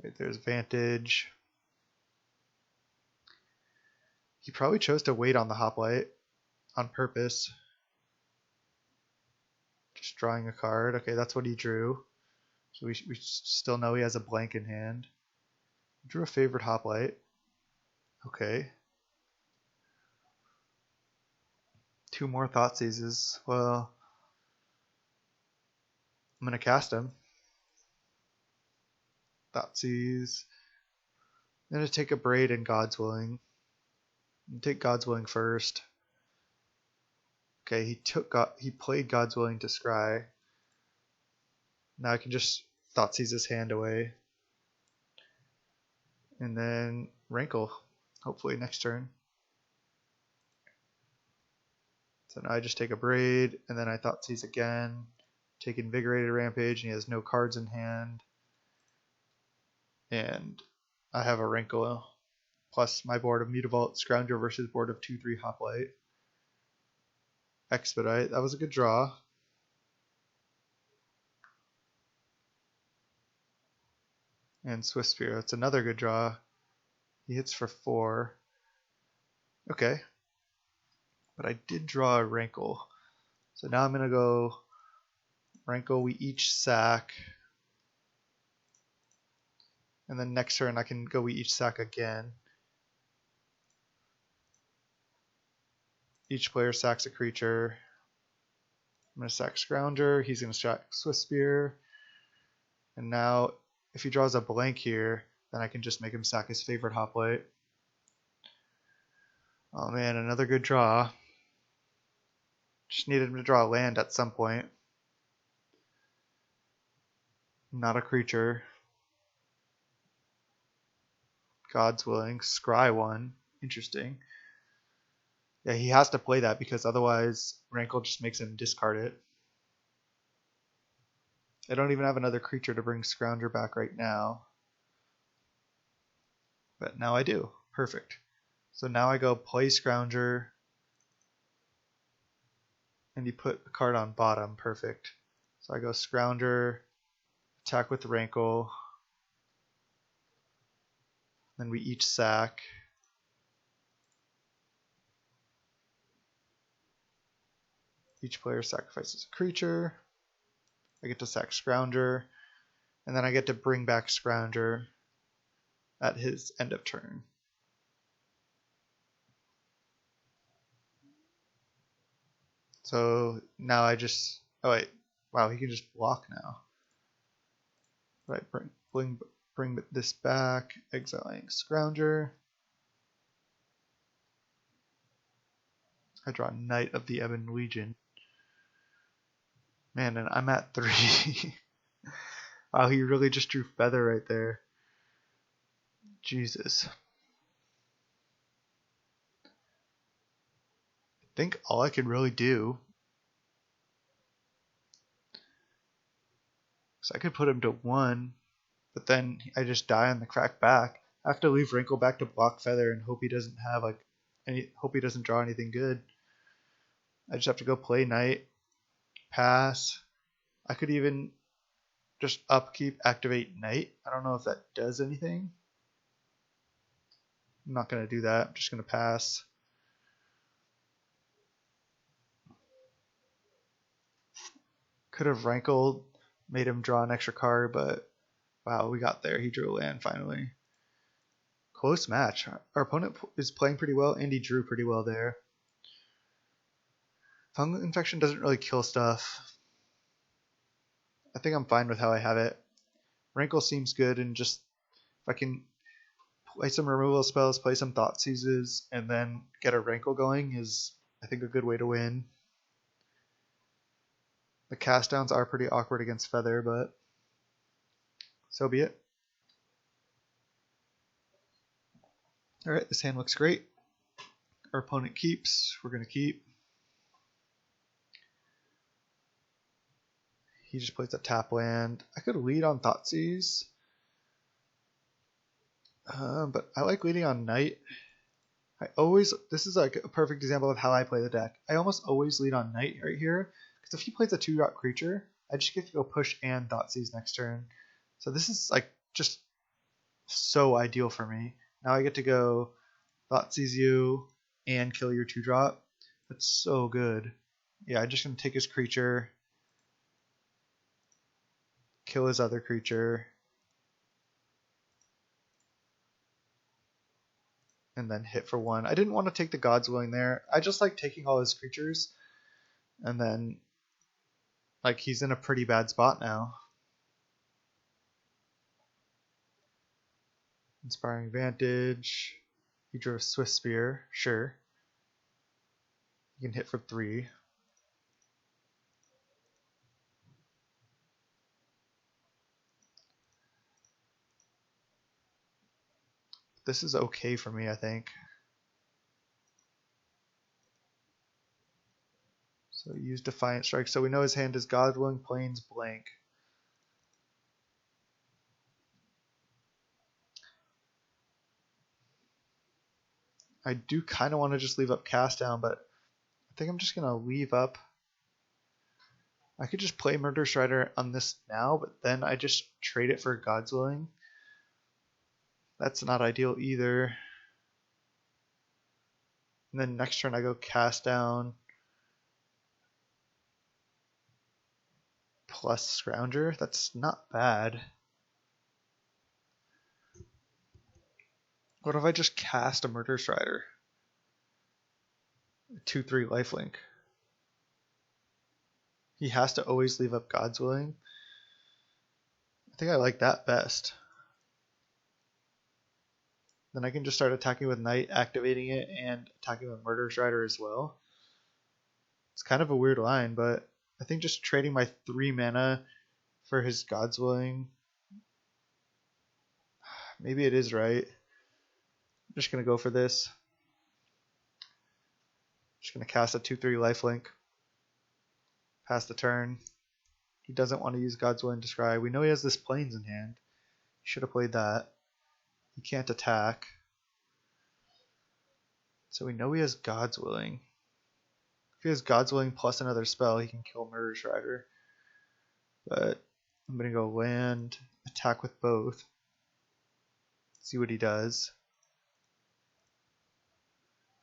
wait, there's Vantage. He probably chose to wait on the Hoplite on purpose. Just drawing a card. Okay, that's what he drew. So we still know he has a blank in hand. Drew a Favored Hoplite. Okay. 2 more Thoughtseizes. Well, I'm going to cast him. Thoughtseize. I'm going to take a Braid and God's Willing. Take God's Willing first. Okay, he played God's Willing to scry. Now I can just Thoughtseize his hand away. And then Rankle, hopefully next turn. So now I just take a Braid, and then I Thoughtseize again. Take Invigorated Rampage, and he has no cards in hand. And I have a Rankle, plus my board of Mutavault, Scrounger versus board of 2/3 Hoplite. Expedite, that was a good draw. And Swift Spear, that's another good draw. He hits for 4. Okay. But I did draw a Rankle. So now I'm going to go Rankle, we each sack. And then next turn I can go we each sack again. Each player sacks a creature. I'm going to sack Scrounger. He's going to sack Swift Spear. And now if he draws a blank here, then I can just make him sack his Favored Hoplite. Oh man, another good draw. Just needed him to draw a land at some point. Not a creature. God's Willing. Scry 1. Interesting. Yeah, he has to play that because otherwise Rankle just makes him discard it. I don't even have another creature to bring Scrounger back right now. But now I do. Perfect. So now I go play Scrounger, and you put a card on bottom. Perfect. So I go Scrounger, attack with Rankle, then we each sack. Each player sacrifices a creature. I get to sack Scrounger, and then I get to bring back Scrounger at his end of turn. So now I just, oh wait, wow, he can just block now. Right, bring this back, exiling Scrounger. I draw Knight of the Ebon Legion. Man, and I'm at 3. Wow, he really just drew Feather right there. Jesus. I think all I could really do, so I could put him to 1, but then I just die on the crack back. I have to leave Rankle back to block Feather and hope he doesn't have hope he doesn't draw anything good. I just have to go play Knight, pass. I could even just upkeep, activate Knight. I don't know if that does anything. I'm not going to do that. I'm just going to pass. Could have Rankled, made him draw an extra card, but wow, we got there. He drew a land finally. Close match. Our opponent is playing pretty well, and he drew pretty well there. Fungal Infection doesn't really kill stuff. I think I'm fine with how I have it. Rankle seems good, and just if I can play some removal spells, play some Thoughtseizes, and then get a Rankle going is, I think, a good way to win. The cast downs are pretty awkward against Feather, but so be it. Alright, this hand looks great. Our opponent keeps. We're going to keep. He just plays a tap land. I could lead on Thoughtseize. But I like leading on Knight. This is like a perfect example of how I play the deck. I almost always lead on Knight right here, because if he plays a 2-drop creature, I just get to go push and Thoughtseize next turn. So this is like just so ideal for me. Now I get to go Thoughtseize you and kill your 2-drop. That's so good. Yeah, I'm just going to take his creature, kill his other creature, and then hit for 1. I didn't want to take the God's Willing there. I just like taking all his creatures, and then like he's in a pretty bad spot now. Inspiring Vantage. He drew a Swift Spear. Sure. You can hit for 3. This is okay for me, I think. So use Defiant Strike. So we know his hand is God Willing, Plains, blank. I do kind of want to just leave up Cast Down, but I think I'm just going to leave up. I could just play Murderous Rider on this now, but then I just trade it for God's Willing. That's not ideal either. And then next turn I go Cast Down plus Scrounger. That's not bad. What if I just cast a Murderous Rider? 2/3 lifelink. He has to always leave up God's Willing. I think I like that best. Then I can just start attacking with Knight, activating it, and attacking with Murderous Rider as well. It's kind of a weird line, but I think just trading my 3 mana for his God's Willing, maybe it is right. I'm just going to go for this. Just going to cast a 2/3 lifelink. Pass the turn. He doesn't want to use God's Willing to scry. We know he has this Plains in hand. He should have played that. He can't attack. So we know he has God's Willing. If he has God's Willing plus another spell, he can kill Murderous Rider. But I'm going to go land, attack with both. See what he does.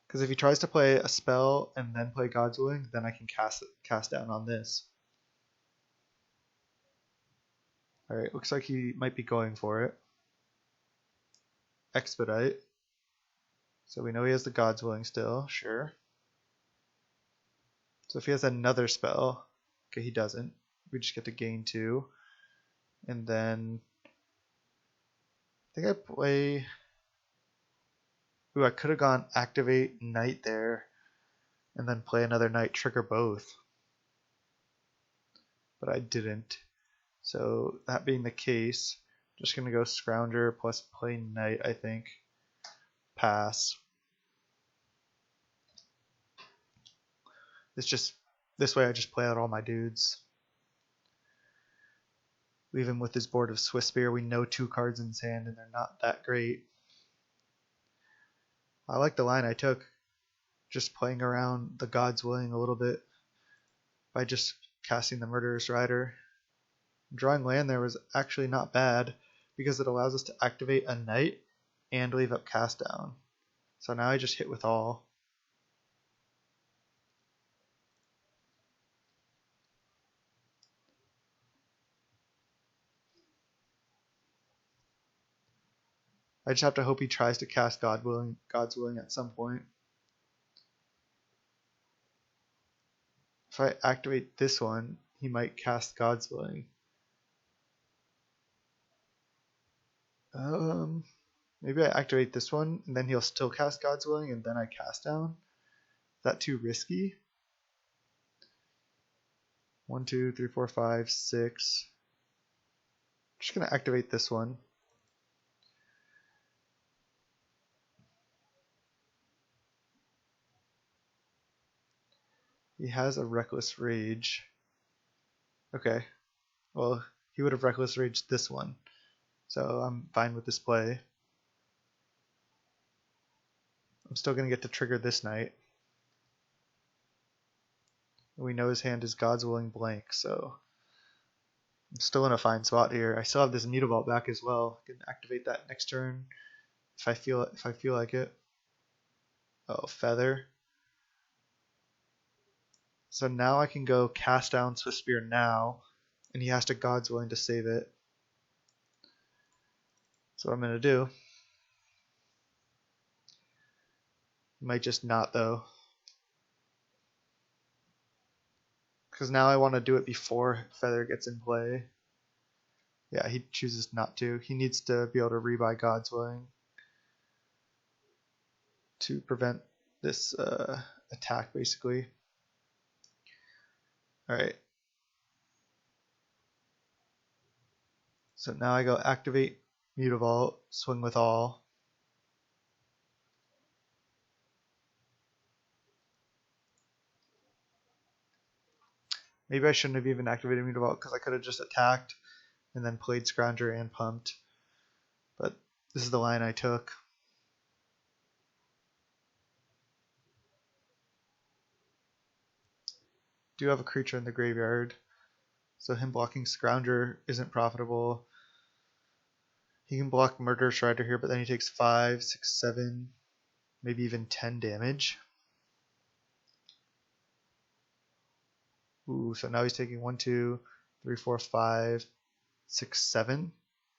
Because if he tries to play a spell and then play God's Willing, then I can cast down on this. Alright, looks like he might be going for it. Expedite. So we know he has the God's Willing still, sure. So if he has another spell, okay, he doesn't. We just get to gain 2. And then I think I play. Ooh, I could have gone activate Knight there and then play another Knight, trigger both. But I didn't. So that being the case, just gonna go Scrounger plus play Knight, I think. Pass. This way I just play out all my dudes. Leave him with his board of Swiftspear. We know 2 cards in his hand and they're not that great. I like the line I took, just playing around the God's Willing a little bit by just casting the Murderous Rider. Drawing land there was actually not bad because it allows us to activate a Knight and leave up cast down. So now I just hit with all. I just have to hope he tries to cast God's Willing at some point. If I activate this one, he might cast God's Willing. Maybe I activate this one, and then he'll still cast God's Willing, and then I cast down. Is that too risky? 1, 2, 3, 4, 5, 6. Just gonna activate this one. He has a Reckless Rage. Okay. Well, he would have Reckless Raged this one. So I'm fine with this play. I'm still going to get to trigger this Knight. We know his hand is God's Willing blank, so I'm still in a fine spot here. I still have this Mutavault back as well. I can activate that next turn if I feel like it. Oh, Feather. So now I can go cast down Swiftspear now, and he has to God's Willing to save it. That's what I'm going to do. He might just not, though. Because now I want to do it before Feather gets in play. Yeah, he chooses not to. He needs to be able to rebuy God's Willing to prevent this attack, basically. Alright. So now I go activate Mutavault, swing with all. Maybe I shouldn't have even activated Mutavault because I could have just attacked and then played Scrounger and pumped. But this is the line I took. Do have a creature in the graveyard, so him blocking Scrounger isn't profitable. He can block Murderous Rider here, but then he takes 5, 6, 7, maybe even 10 damage. Ooh, so now he's taking 1, 2, 3, 4, 5, 6, 7.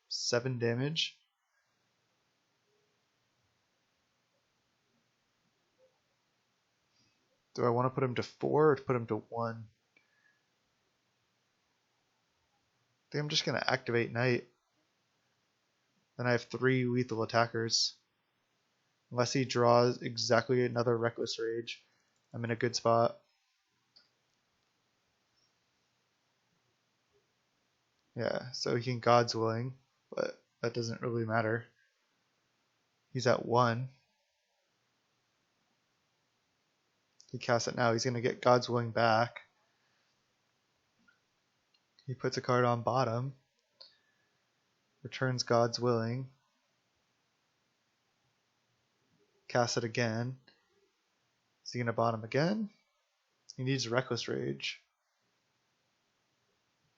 7 damage. Do I want to put him to 4 or to put him to 1? I think I'm just going to activate Knight. Then I have 3 lethal attackers. Unless he draws exactly another Reckless Rage, I'm in a good spot. Yeah, so he can God's Willing, but that doesn't really matter. He's at 1. He casts it now. He's going to get God's Willing back. He puts a card on bottom. Returns God's Willing. Cast it again. Is he going to bottom again? He needs Reckless Rage.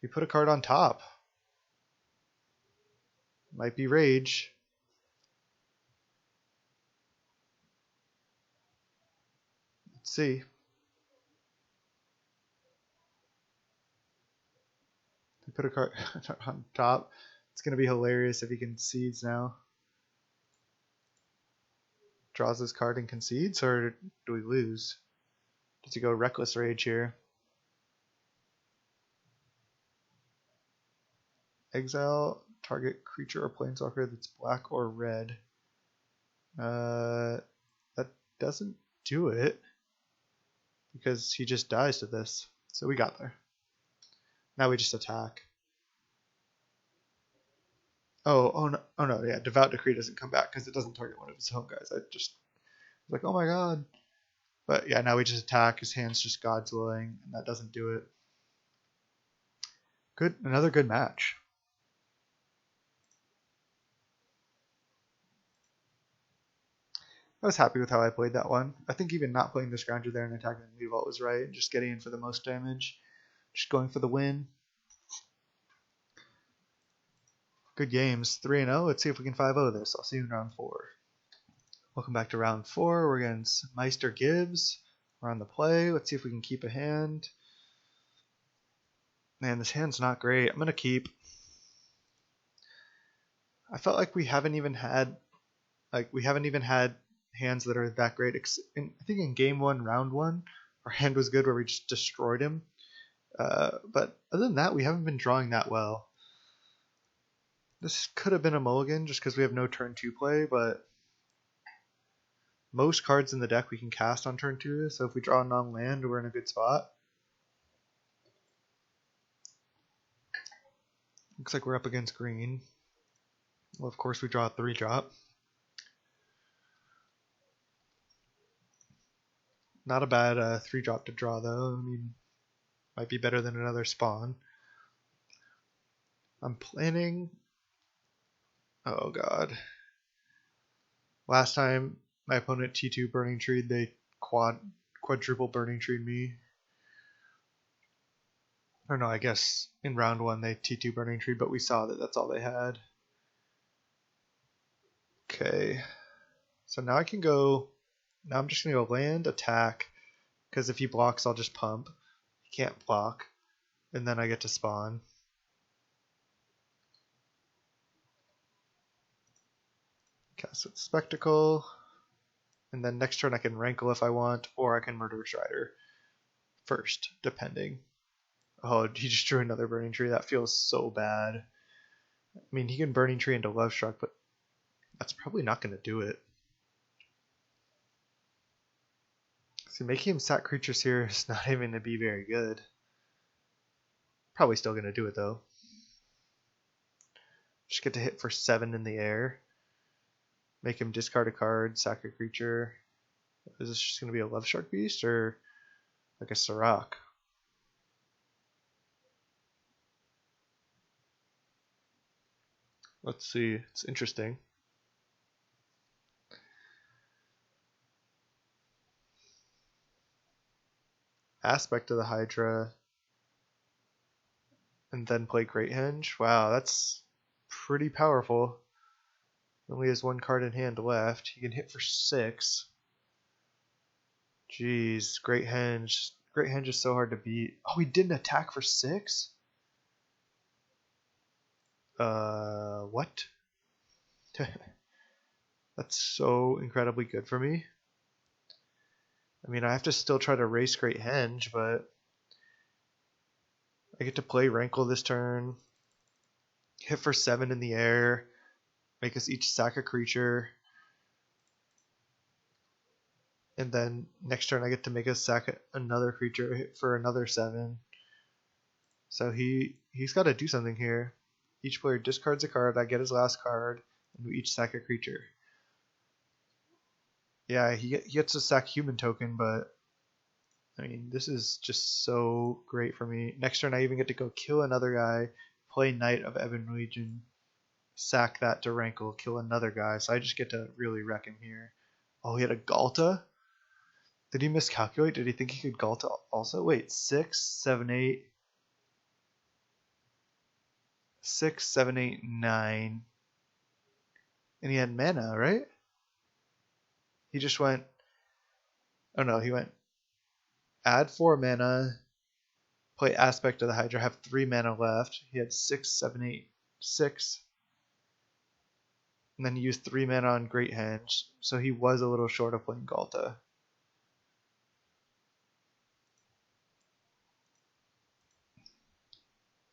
He put a card on top. Might be Rage. Let's see. He put a card on top. It's going to be hilarious if he concedes now. Draws his card and concedes, or do we lose? Does he go Reckless Rage here? Exile target creature or planeswalker that's black or red. That doesn't do it because he just dies to this. So we got there. Now we just attack. Oh no, yeah, Devout Decree doesn't come back because it doesn't target one of his own guys. I just was like, oh my god. But yeah, now we just attack. His hand's just God's Willing, and that doesn't do it. Good, another good match. I was happy with how I played that one. I think even not playing the Scrounger there and attacking the Mutavault was right. Just getting in for the most damage. Just going for the win. Good games. 3-0. Let's see if we can 5-0 this. I'll see you in round 4. Welcome back to round 4. We're against Meister Gibbs. We're on the play. Let's see if we can keep a hand. Man, this hand's not great. I'm going to keep. I felt like we haven't even had hands that are that great. I think in game 1, round 1, our hand was good where we just destroyed him. But other than that, we haven't been drawing that well. This could have been a mulligan just because we have no turn 2 play, but most cards in the deck we can cast on turn 2, so if we draw a non-land, we're in a good spot. Looks like we're up against green. Well, of course we draw a 3-drop. Not a bad 3-drop to draw though. I mean, might be better than another Spawn. I'm planning... Oh god. Last time my opponent T2 Burning Treed, they quadruple Burning Treed me. Or no, I guess in round 1 they T2 Burning Treed, but we saw that that's all they had. Okay. So now I can go... Now I'm just going to go land, attack, because if he blocks I'll just pump. He can't block. And then I get to spawn. Cast with Spectacle. And then next turn I can Rankle if I want, or I can Murderous Rider first, depending. Oh, he just drew another Burning Tree. That feels so bad. I mean, he can Burning Tree into Love Struck, but that's probably not going to do it. See, making him sack creatures here is not even going to be very good. Probably still going to do it, though. Just get to hit for 7 in the air. Make him discard a card, sack a creature. Is this just going to be a Love Shark Beast or like a Sirach? Let's see. It's interesting. Aspect of the Hydra. And then play Great Henge. Wow, that's pretty powerful. Only has 1 card in hand left. He can hit for 6. Jeez, Great Henge. Great Henge is so hard to beat. Oh, he didn't attack for 6? What? That's so incredibly good for me. I mean, I have to still try to race Great Henge, but I get to play Rankle this turn. Hit for 7 in the air. Make us each sack a creature. And then next turn I get to make us sack another creature, hit for another 7. So he's got to do something here. Each player discards a card, I get his last card, and we each sack a creature. Yeah, he gets a sack human token, but I mean, this is just so great for me. Next turn I even get to go kill another guy, play Knight of Ebon Legion, sack that to Rankle, kill another guy, so I just get to really wreck him here. Oh, he had a Galta? Did he miscalculate? Did he think he could Galta also? Wait, 6, 7, 8. 6, 7, 8, 9. And he had mana, right? He just went... Oh no, he went add 4 mana, play Aspect of the Hydra, have 3 mana left. He had 6, 7, 8, 6. And then he used 3 mana on Great Henge, so he was a little short of playing Galta.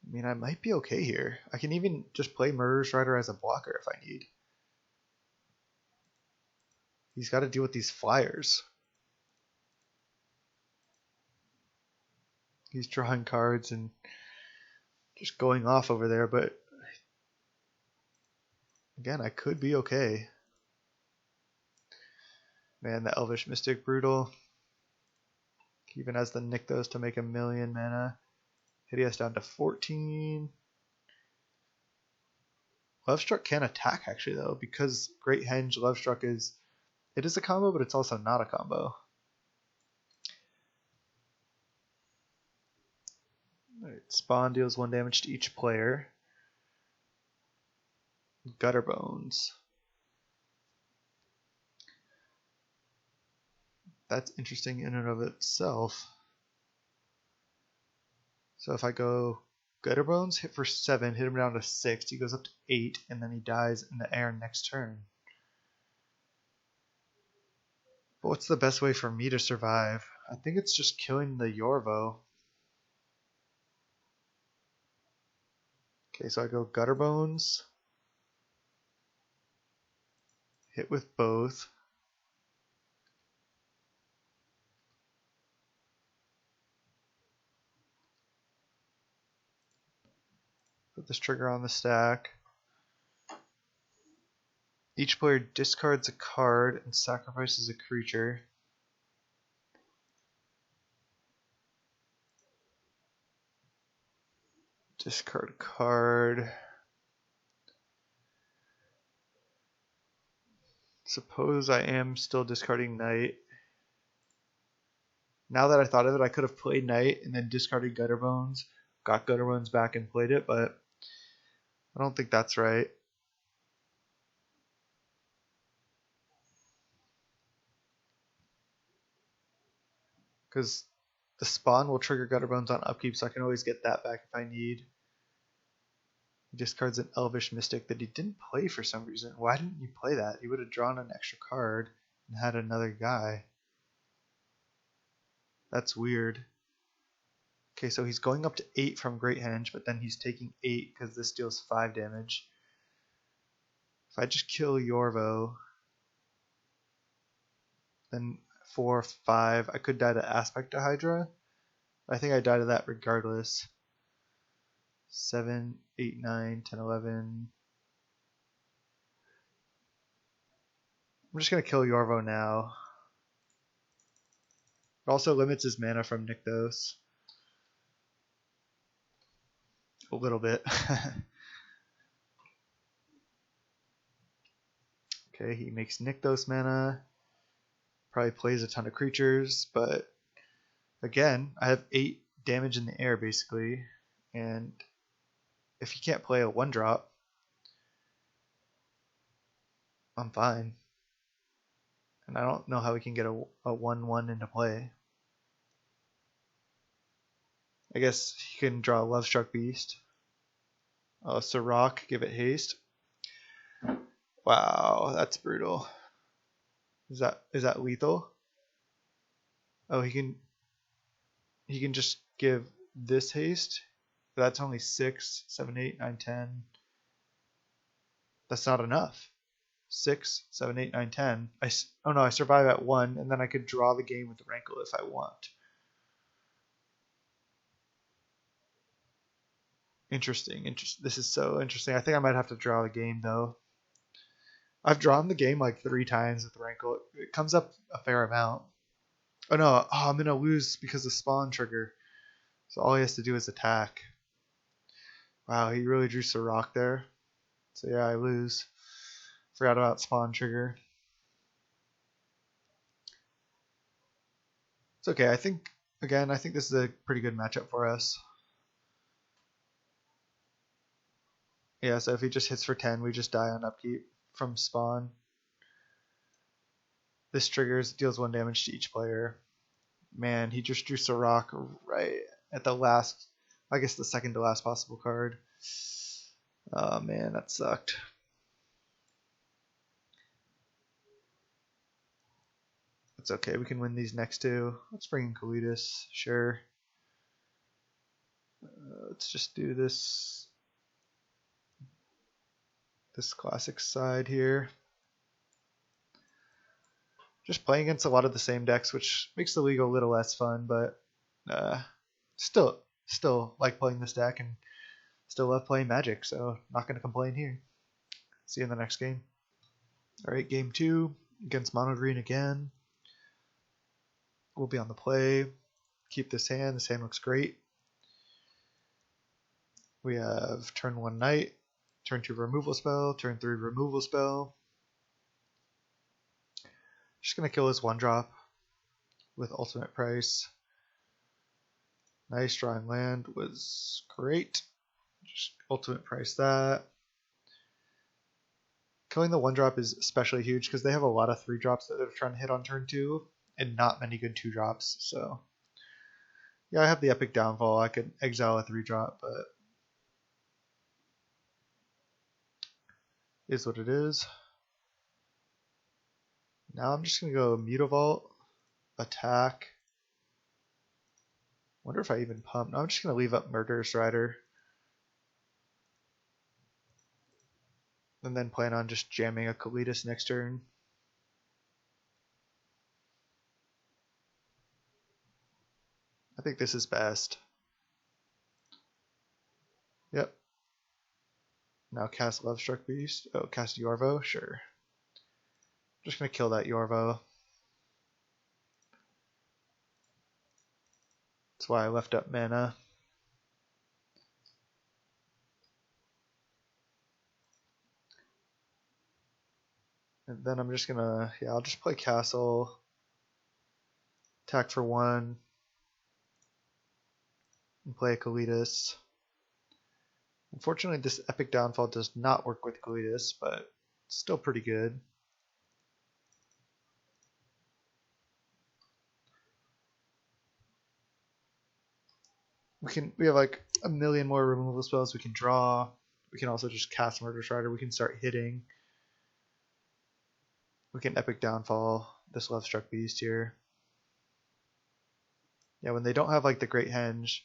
I mean, I might be okay here. I can even just play Murderous Rider as a blocker if I need. He's got to deal with these flyers. He's drawing cards and just going off over there, but again, I could be okay. Man, the Elvish Mystic, brutal. He even has the Nykthos to make 1,000,000 mana. Hideous down to 14. Lovestruck can attack actually though, because Great Henge Lovestruck is a combo, but it's also not a combo. Alright, Spawn deals 1 damage to each player. Gutterbones. That's interesting in and of itself. So if I go Gutterbones, hit for 7, hit him down to 6, he goes up to 8, and then he dies in the air next turn. But what's the best way for me to survive? I think it's just killing the Yorvo. Okay, so I go Gutterbones. Hit with both. Put this trigger on the stack. Each player discards a card and sacrifices a creature. Discard a card. Suppose I am still discarding Knight. Now that I thought of it, I could have played Knight and then discarded Gutterbones, got Gutterbones back and played it, but I don't think that's right. Because the Spawn will trigger Gutterbones on upkeep, so I can always get that back if I need. He discards an Elvish Mystic that he didn't play for some reason. Why didn't you play that? He would have drawn an extra card and had another guy. That's weird. Okay, so he's going up to 8 from Great Henge, but then he's taking 8 because this deals 5 damage. If I just kill Yorvo, then 4, 5, I could die to Aspect to Hydra. I think I die to that regardless. 7, 8, 9, 10, 11. I'm just going to kill Yorvo now. It also limits his mana from Nykthos. A little bit. Okay, he makes Nykthos mana. Probably plays a ton of creatures, but again, I have 8 damage in the air basically, and if he can't play a 1-drop, I'm fine. And I don't know how we can get a 1/1 into play. I guess he can draw a Lovestruck Beast. Oh, Sirach, give it haste. Wow, that's brutal. Is that lethal? Oh, he can just give this haste. That's only 6, 7, 8, 9, 10. That's not enough. 6, 7, 8, 9, 10. Oh no, I survive at 1, and then I could draw the game with Rankle if I want. Interesting. This is so interesting. I think I might have to draw the game though. I've drawn the game like 3 times with Rankle. It comes up a fair amount. Oh no, I'm gonna lose because of Spawn trigger. So all he has to do is attack. Wow, he really drew Sirach there. So yeah, I lose. Forgot about Spawn trigger. It's okay. I think this is a pretty good matchup for us. Yeah, so if he just hits for 10, we just die on upkeep from Spawn. This deals 1 damage to each player. Man, he just drew Sirach right at the last, I guess the second to last possible card. Oh man, that sucked. It's okay, we can win these next two. Let's bring in Kalitas, sure. Let's just do this classic side here. Just playing against a lot of the same decks, which makes the league a little less fun, but still like playing this deck and still love playing Magic, so not going to complain here. See you in the next game. Alright, game 2 against Mono Green again. We'll be on the play. Keep this hand. This hand looks great. We have turn 1 Knight, turn 2 removal spell, turn 3 removal spell. Just going to kill this 1-drop with ultimate price. Nice, drawing land was great. Just ultimate price that. Killing the 1-drop is especially huge because they have a lot of 3-drops that they're trying to hit on turn 2 and not many good 2-drops. So yeah, I have the Epic Downfall. I could exile a 3-drop, but is what it is. Now I'm just going to go Mutavault, attack. Wonder if I even pump. No, I'm just going to leave up Murderous Rider. And then plan on just jamming a Kalitas next turn. I think this is best. Yep. Now cast Lovestruck Beast. Oh, cast Yorvo? Sure. Just going to kill that Yorvo. That's why I left up mana. And then I'm just going to, yeah, I'll just play Castle. Attack for 1. And play a Kalitas. Unfortunately, this Epic Downfall does not work with Kalitas, but it's still pretty good. We have like a million more removal spells we can draw. We can also just cast Murderous Rider. We can start hitting. We can Epic Downfall this Lovestruck Beast here. Yeah, when they don't have like the Great Henge,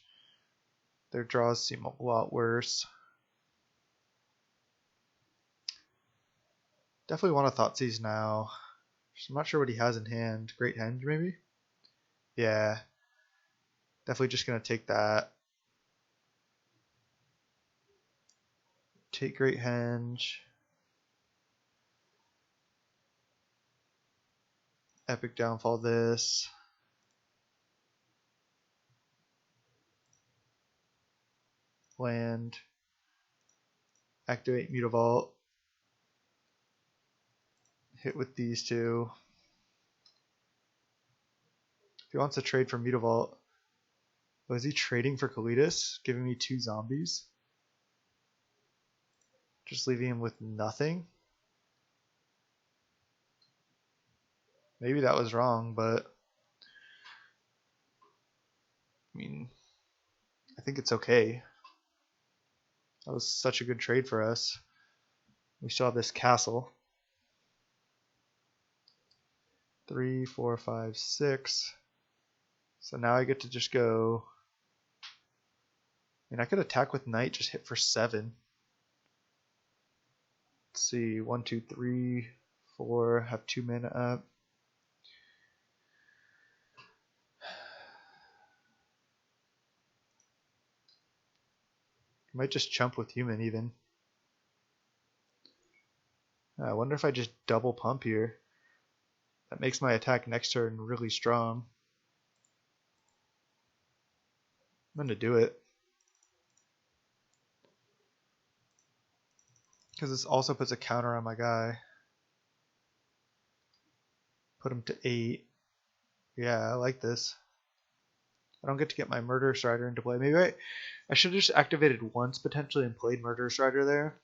their draws seem a lot worse. Definitely want to Thoughtseize now. I'm not sure what he has in hand. Great Henge maybe? Yeah. Definitely just going to take that. Take Great Henge. Epic Downfall this. Land. Activate Mutavault. Hit with these two. If he wants to trade for Mutavault, was he trading for Kalitas? Giving me 2 zombies? Just leaving him with nothing? Maybe that was wrong, but I mean, I think it's okay. That was such a good trade for us. We still have this castle. 3, 4, 5, 6. So now I get to just go. I mean, I could attack with Knight, just hit for 7. Let's see, 1, 2, 3, 4. Have 2 mana up. I might just chump with human even. I wonder if I just double pump here. That makes my attack next turn really strong. I'm going to do it. Because this also puts a counter on my guy. Put him to 8. Yeah, I like this. I don't get to get my Murderous Rider into play. Maybe I should have just activated once potentially and played Murderous Rider there.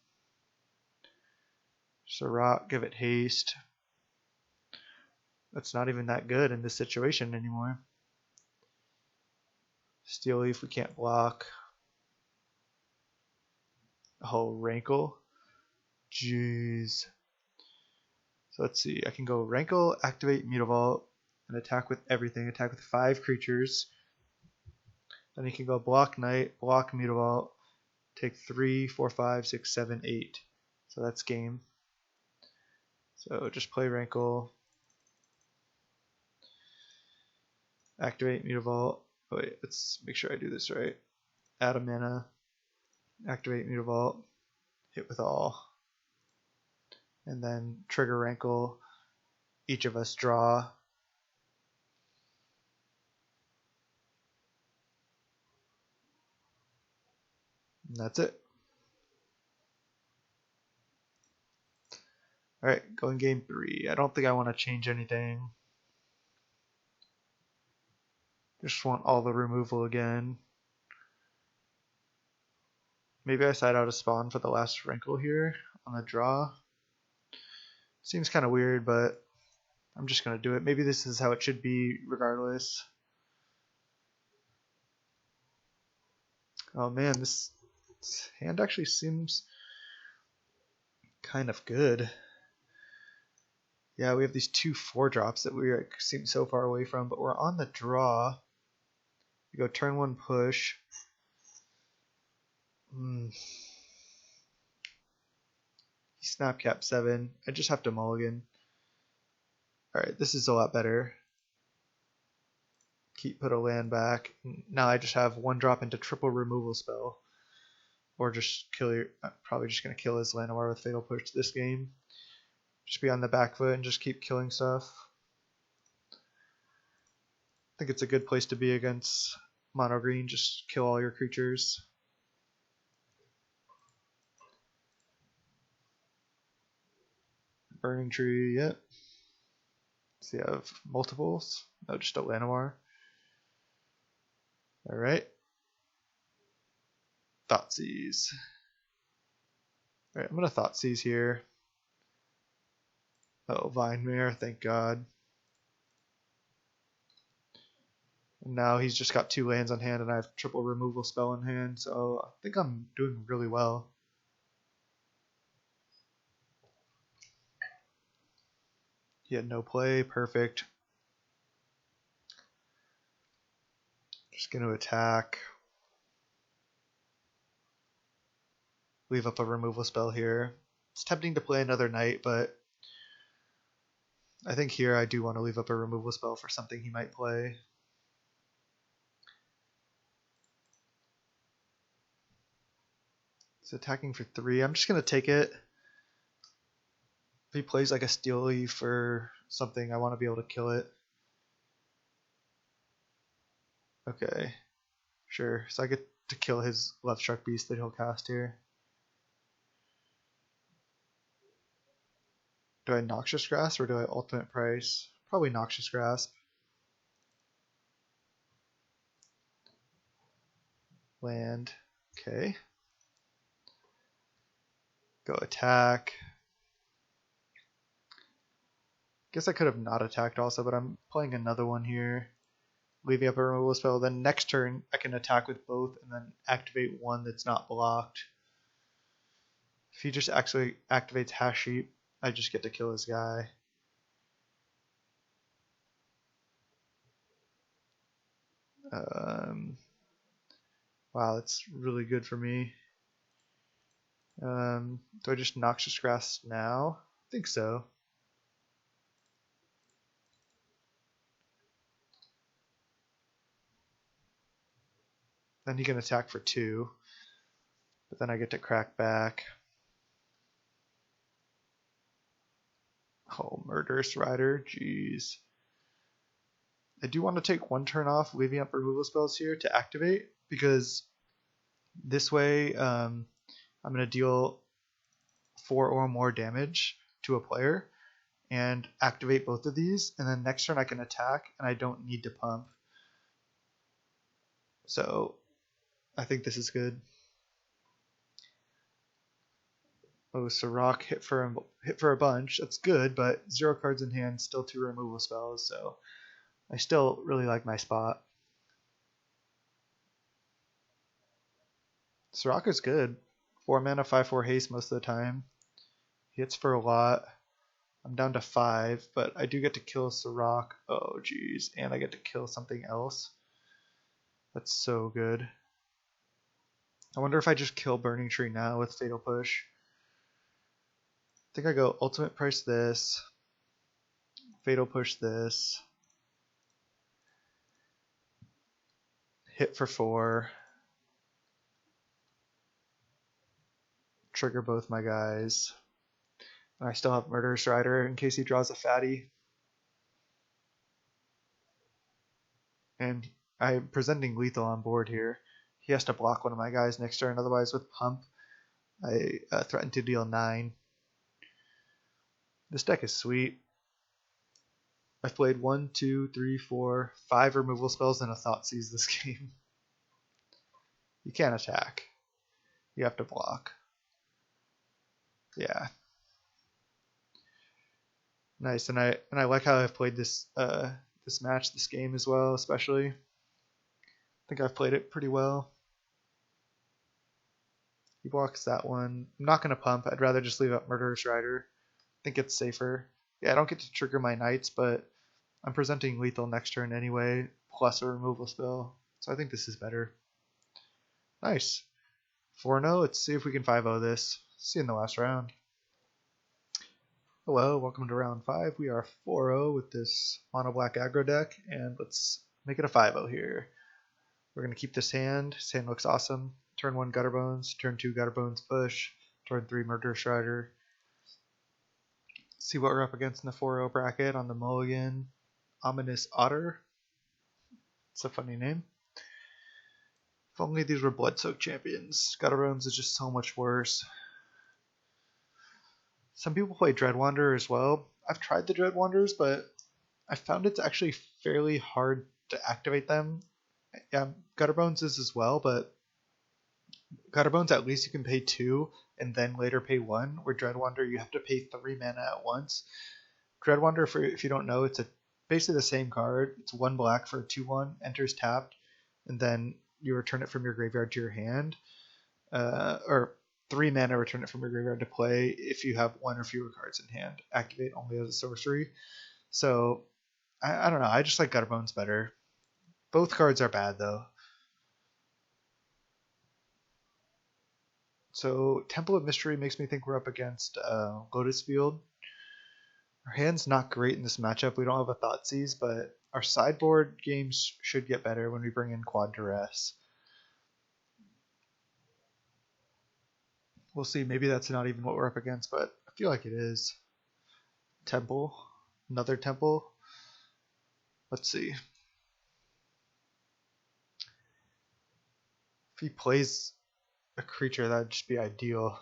So rock, give it haste. That's not even that good in this situation anymore. Steel Leaf, we can't block. Oh, Rankle. Jeez. So let's see. I can go Rankle, activate Mutavault, and attack with everything. Attack with 5 creatures. Then you can go block Knight, block Mutavault, take 3, 4, 5, 6, 7, 8. So that's game. So just play Rankle. Activate Mutavault. Oh wait, let's make sure I do this right. Add a mana. Activate Mutavault. Hit with all. And then trigger Rankle. Each of us draw. And that's it. Alright, going game 3. I don't think I want to change anything. Just want all the removal again. Maybe I side out a Spawn for the last Rankle here on the draw. Seems kind of weird, but I'm just going to do it. Maybe this is how it should be regardless. Oh man, this hand actually seems kind of good. Yeah, we have these 2 4-drops that we seem so far away from, but we're on the draw. We go turn 1 push. Snapcap 7. I just have to mulligan. Alright, this is a lot better. Put a land back. Now I just have 1 drop into triple removal spell. Or just kill your... I'm probably just going to kill his Llanowar with Fatal Push this game. Just be on the back foot and just keep killing stuff. I think it's a good place to be against mono green. Just kill all your creatures. Burning Tree, yep. So you have multiples. No, just a Llanowar. Alright. Thoughtseize. Alright, I'm going to Thoughtseize here. Oh, Vinemare, thank God. And now he's just got 2 lands on hand and I have triple removal spell in hand, so I think I'm doing really well. He had no play, perfect. Just going to attack. Leave up a removal spell here. It's tempting to play another Knight, but I think here I do want to leave up a removal spell for something he might play. He's attacking for 3. I'm just going to take it. If he plays like a Steel Leaf or something, I want to be able to kill it. Okay, sure. So I get to kill his Love Struck Beast that he'll cast here. Do I Noxious Grasp or do I Ultimate Price? Probably Noxious Grasp. Land. Okay. Go attack. Guess I could have not attacked also, but I'm playing another one here. Leaving up a removal spell. Then next turn I can attack with both and then activate one that's not blocked. If he just actually activates Hash Sheep, I just get to kill his guy. Wow, that's really good for me. Do I just Noxious Grasp now? I think so. Then he can attack for 2. But then I get to crack back. Oh, Murderous Rider, jeez. I do want to take 1 turn off, leaving up removal spells here to activate, because this way I'm going to deal 4 or more damage to a player and activate both of these, and then next turn I can attack and I don't need to pump. So I think this is good. Oh, Sirach hit for a bunch. That's good, but 0 cards in hand, still 2 removal spells, so I still really like my spot. Sirach is good. 4 mana, 5/4 haste most of the time. He hits for a lot. I'm down to 5, but I do get to kill Sirach. Oh, jeez. And I get to kill something else. That's so good. I wonder if I just kill Burning Tree now with Fatal Push. I think I go Ultimate Price this. Fatal Push this. Hit for 4. Trigger both my guys. And I still have Murderous Rider in case he draws a fatty. And I'm presenting lethal on board here. He has to block one of my guys next turn, otherwise with Pump, I threaten to deal 9. This deck is sweet. I've played 1, 2, 3, 4, 5 removal spells and a Thoughtseize this game. You can't attack. You have to block. Yeah. Nice, and I like how I've played this this game as well, especially. I think I've played it pretty well. He blocks that one. I'm not gonna pump. I'd rather just leave out Murderous Rider. I think it's safer. Yeah, I don't get to trigger my knights, but I'm presenting lethal next turn anyway, plus a removal spell. So I think this is better. Nice. 4-0. Let's see if we can 5-0 this. See you in the last round. Hello, welcome to round 5. We are 4-0 with this mono black aggro deck, and let's make it a 5-0 here. We're going to keep this hand. This hand looks awesome. Turn 1 Gutterbones, turn 2 Gutterbones push, turn 3 Murderous Rider. See what we're up against in the 4-0 bracket on the mulligan. Ominous Otter. It's a funny name. If only these were Bloodsoaked Champions. Gutterbones is just so much worse. Some people play Dreadwander as well. I've tried the Dreadwanders, but I found it's actually fairly hard to activate them. Yeah, Gutterbones is as well, but Gutterbones at least you can pay 2 and then later pay 1, where Dreadwander you have to pay 3 mana at once. Dreadwander, if you don't know, it's basically the same card. It's 1 black for a 2/1, enters tapped, and then you return it from your graveyard to your hand. Or 3 mana, return it from your graveyard to play if you have 1 or fewer cards in hand. Activate only as a sorcery. So, I don't know. I just like Gutterbones better. Both cards are bad, though. So, Temple of Mystery makes me think we're up against Lotus Field. Our hand's not great in this matchup. We don't have a Thoughtseize, but our sideboard games should get better when we bring in Quad Duress. We'll see. Maybe that's not even what we're up against, but I feel like it is. Temple. Another Temple. Let's see. If he plays a creature, that'd just be ideal.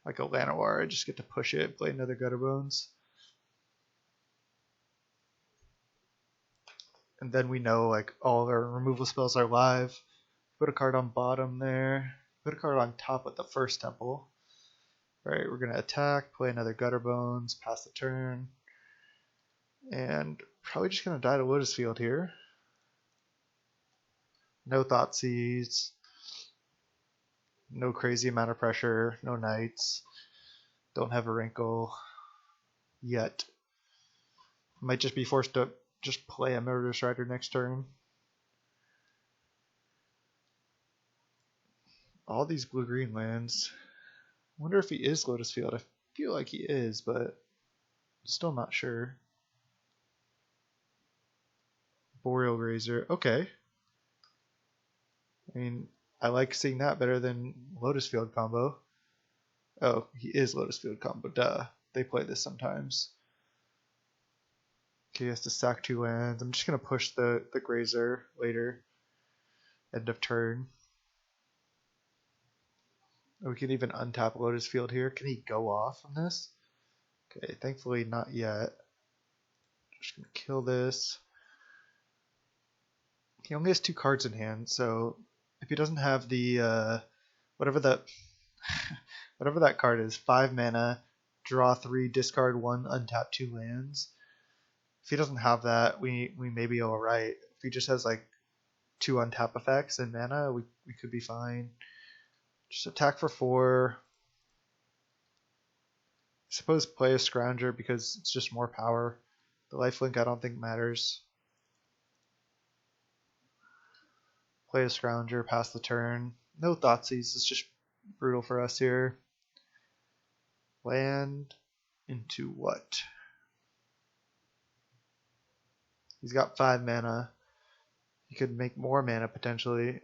Like a Llanowar, I just get to push it, play another Gutterbones. And then we know like all of our removal spells are live. Put a card on bottom there. Put a card on top with the first Temple. Alright, we're going to attack, play another Gutterbones, pass the turn. And probably just going to die to Lotus Field here. No Thoughtseize. No crazy amount of pressure. No Knights. Don't have a Rankle yet. Might just be forced to just play a Murderous Rider next turn. All these blue-green lands. I wonder if he is Lotus Field. I feel like he is, but still not sure. Boreal Razor. Okay. I mean, I like seeing that better than Lotus Field combo. Oh, he is Lotus Field combo. Duh. They play this sometimes. Okay, he has to sack 2 lands. I'm just going to push the Grazer later. End of turn. We can even untap Lotus Field here. Can he go off on this? Okay, thankfully not yet. Just gonna kill this. He only has 2 cards in hand, so if he doesn't have the whatever that whatever that card is, 5 mana, draw 3, discard 1, untap 2 lands. If he doesn't have that, we may be alright. If he just has like 2 untap effects and mana, we could be fine. Just attack for 4. I suppose play a Scrounger because it's just more power. The lifelink I don't think matters. Play a Scrounger, pass the turn. No Thoughtseize, it's just brutal for us here. Land into what? He's got 5 mana. He could make more mana potentially.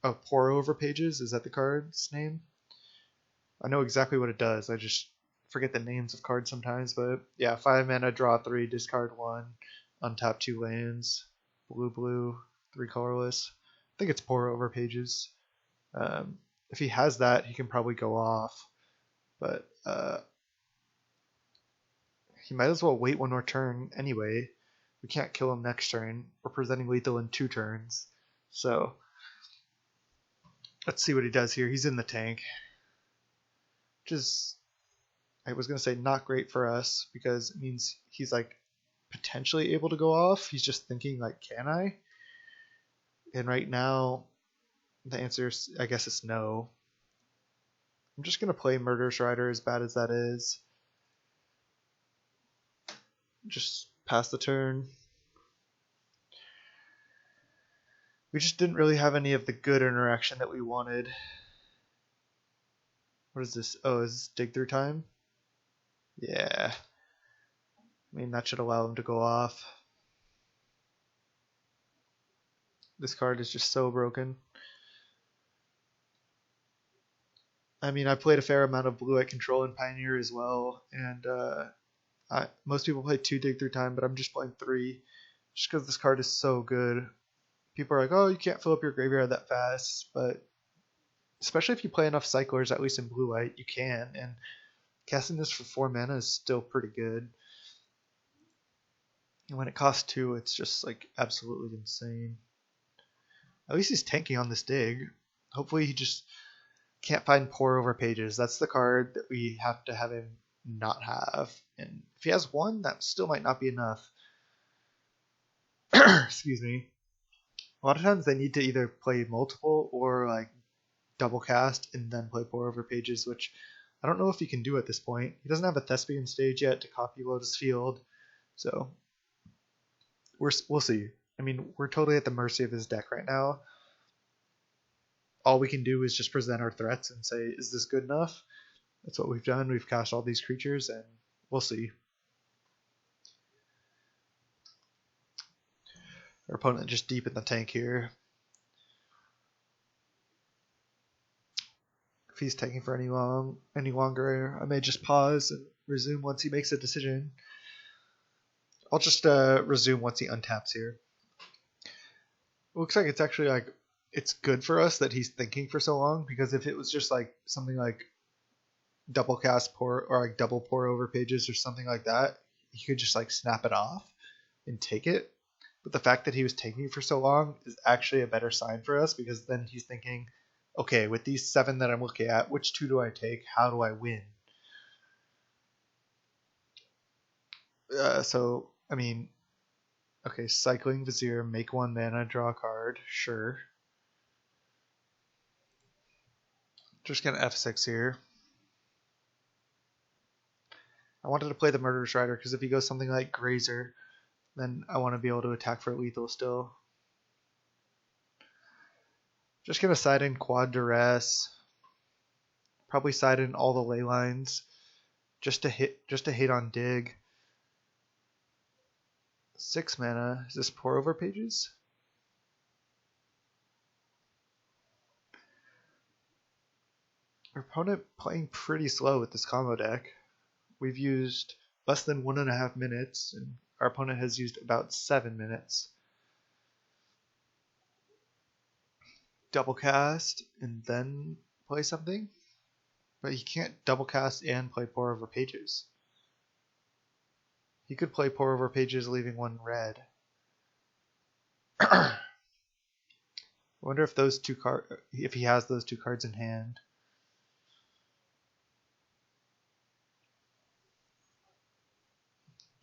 Oh, Pour Over Pages? Is that the card's name? I know exactly what it does. I just forget the names of cards sometimes. But yeah, 5 mana, draw 3, discard 1, untap 2 lands. Blue, 3 colorless. I think it's Pour Over Pages. If he has that, he can probably go off. But he might as well wait 1 more turn anyway. We can't kill him next turn. We're presenting lethal in 2 turns. So let's see what he does here. He's in the tank. Which is, I was going to say, not great for us because it means he's like potentially able to go off. He's just thinking like, can I? And right now, the answer is, I guess it's no. I'm just going to play Murderous Rider as bad as that is. Just pass the turn. We just didn't really have any of the good interaction that we wanted. What is this? Oh, is this dig through time? Yeah. I mean, that should allow him to go off. This card is just so broken. I mean, I played a fair amount of blue-white control in Pioneer as well, and most people play 2 dig through time, but I'm just playing 3, just because this card is so good. People are like, oh, you can't fill up your graveyard that fast, but especially if you play enough cyclers, at least in blue-white, you can, and casting this for 4 mana is still pretty good. And when it costs 2, it's just like absolutely insane. At least he's tanking on this dig. Hopefully he just can't find Pour Over Pages. That's the card that we have to have him not have. And if he has 1, that still might not be enough. Excuse me. A lot of times they need to either play multiple or like double cast and then play Pour Over Pages, which I don't know if he can do at this point. He doesn't have a Thespian stage yet to copy Lotus Field, so we'll see. I mean, we're totally at the mercy of his deck right now. All we can do is just present our threats and say, is this good enough? That's what we've done. We've cast all these creatures, and we'll see. Our opponent just deep in the tank here. If he's tanking for any longer, I may just pause and resume once he makes a decision. I'll just resume once he untaps here. It looks like it's actually like it's good for us that he's thinking for so long, because if it was just like something like double cast pour or like double Pour Over Pages or something like that, he could just like snap it off and take it. But the fact that he was taking it for so long is actually a better sign for us, because then he's thinking, okay, with these 7 that I'm looking at, which 2 do I take? How do I win? So, I mean, okay, Cycling Vizier, make 1 mana, draw a card, sure. Just gonna F6 here. I wanted to play the Murderous Rider because if he goes something like Grazer, then I want to be able to attack for lethal still. Just gonna side in quad Duress. Probably side in all the Leylines just to hit on dig. 6 mana. Is this Pour Over Pages? Our opponent playing pretty slow with this combo deck. We've used less than 1.5 minutes, and our opponent has used about 7 minutes. Double cast and then play something, but he can't double cast and play Pour Over Pages. He could play Pour Over Pages leaving 1 red. I wonder if those two if he has those two cards in hand.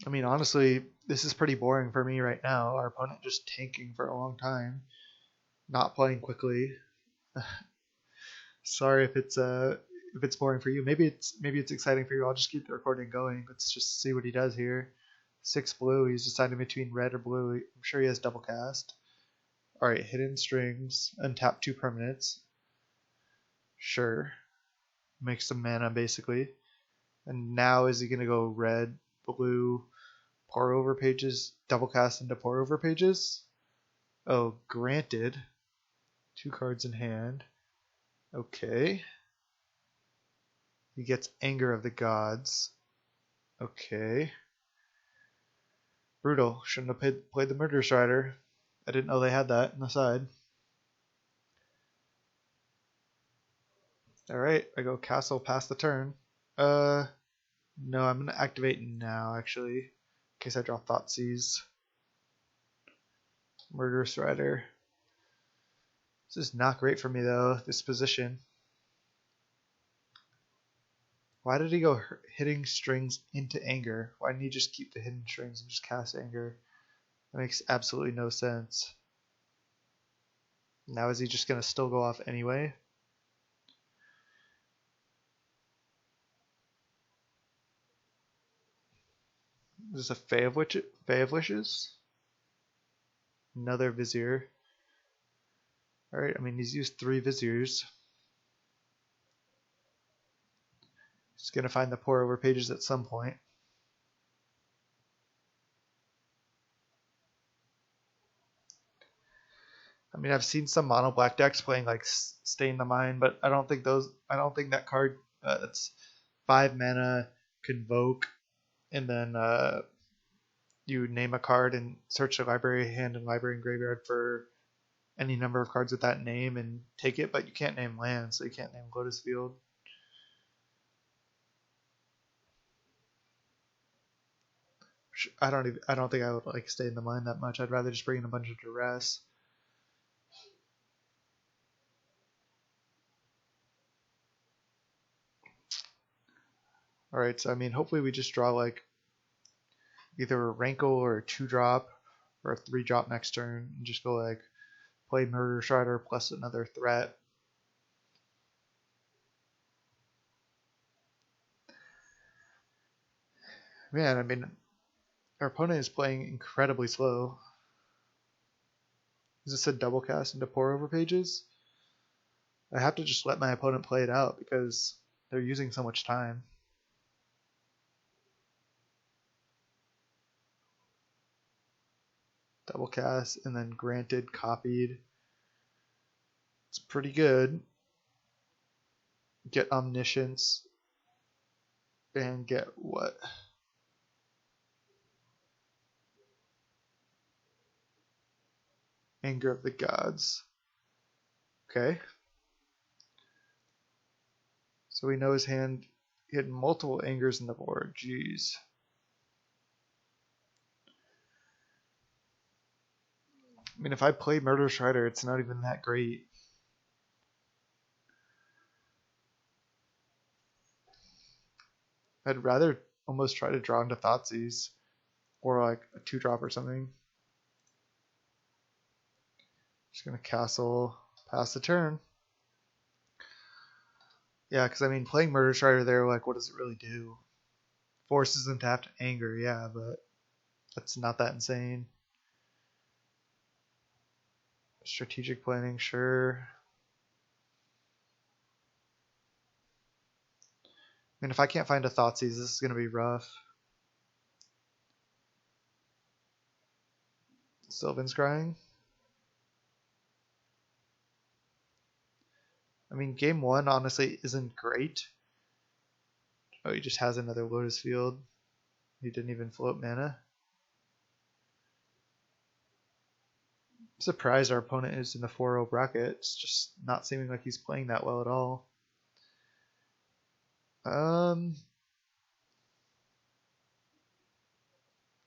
I mean, honestly, this is pretty boring for me right now. Our opponent just tanking for a long time, not playing quickly. Sorry if it's boring for you. Maybe it's exciting for you. I'll just keep the recording going. Let's just see what he does here. 6 blue. He's deciding between red or blue. I'm sure he has double cast. All right, hidden strings. Untap 2 permanents. Sure. Make some mana basically. And now is he gonna go red, blue, pour over pages, double cast into pour over pages? Oh, granted. 2 cards in hand. Okay. He gets Anger of the Gods. Okay. Brutal. Shouldn't have played the Murderous Rider. I didn't know they had that on the side. Alright, I go Castle past the turn. No, I'm going to activate now, actually. In case I draw Thoughtseize. Murderous Rider. This is not great for me, though, this position. Why did he go hitting strings into Anger? Why didn't he just keep the hidden strings and just cast Anger? That makes absolutely no sense. Now is he just going to still go off anyway? Is this a Fae of Wishes? Another Vizier. Alright, I mean, he's used 3 Viziers. He's going to find the pour over pages at some point. I mean, I've seen some mono black decks playing like Stain the Mind, but I don't think that card that's 5 mana, Convoke, and then you name a card and search the library hand and library and graveyard for any number of cards with that name and take it, but you can't name land, so you can't name Lotus Field. I don't think I would like Stay in the Mind that much. I'd rather just bring in a bunch of Duress. Alright, so I mean, hopefully we just draw like either a Rankle or a 2-drop or a 3-drop next turn and just go like play Murderous Rider plus another threat. Man, I mean, our opponent is playing incredibly slow. Is this a double cast into pour over pages? I have to just let my opponent play it out because they're using so much time. Double cast and then granted, copied. It's pretty good. Get Omniscience and get what? Anger of the Gods. Okay. So we know his hand had multiple Angers in the board. Jeez. I mean, if I play Murderous Rider, it's not even that great. I'd rather almost try to draw into Thoughtseize or like a 2-drop or something. Just gonna Castle pass the turn. Yeah, because I mean, playing Murderous Rider there, like, what does it really do? Forces them to have to Anger, yeah, but that's not that insane. Strategic planning, sure. I mean, if I can't find a Thoughtseize, this is going to be rough. Sylvan's Crying. I mean, game 1 honestly isn't great. Oh, he just has another Lotus Field. He didn't even float mana. I'm surprised our opponent is in the 4-0 bracket. It's just not seeming like he's playing that well at all. I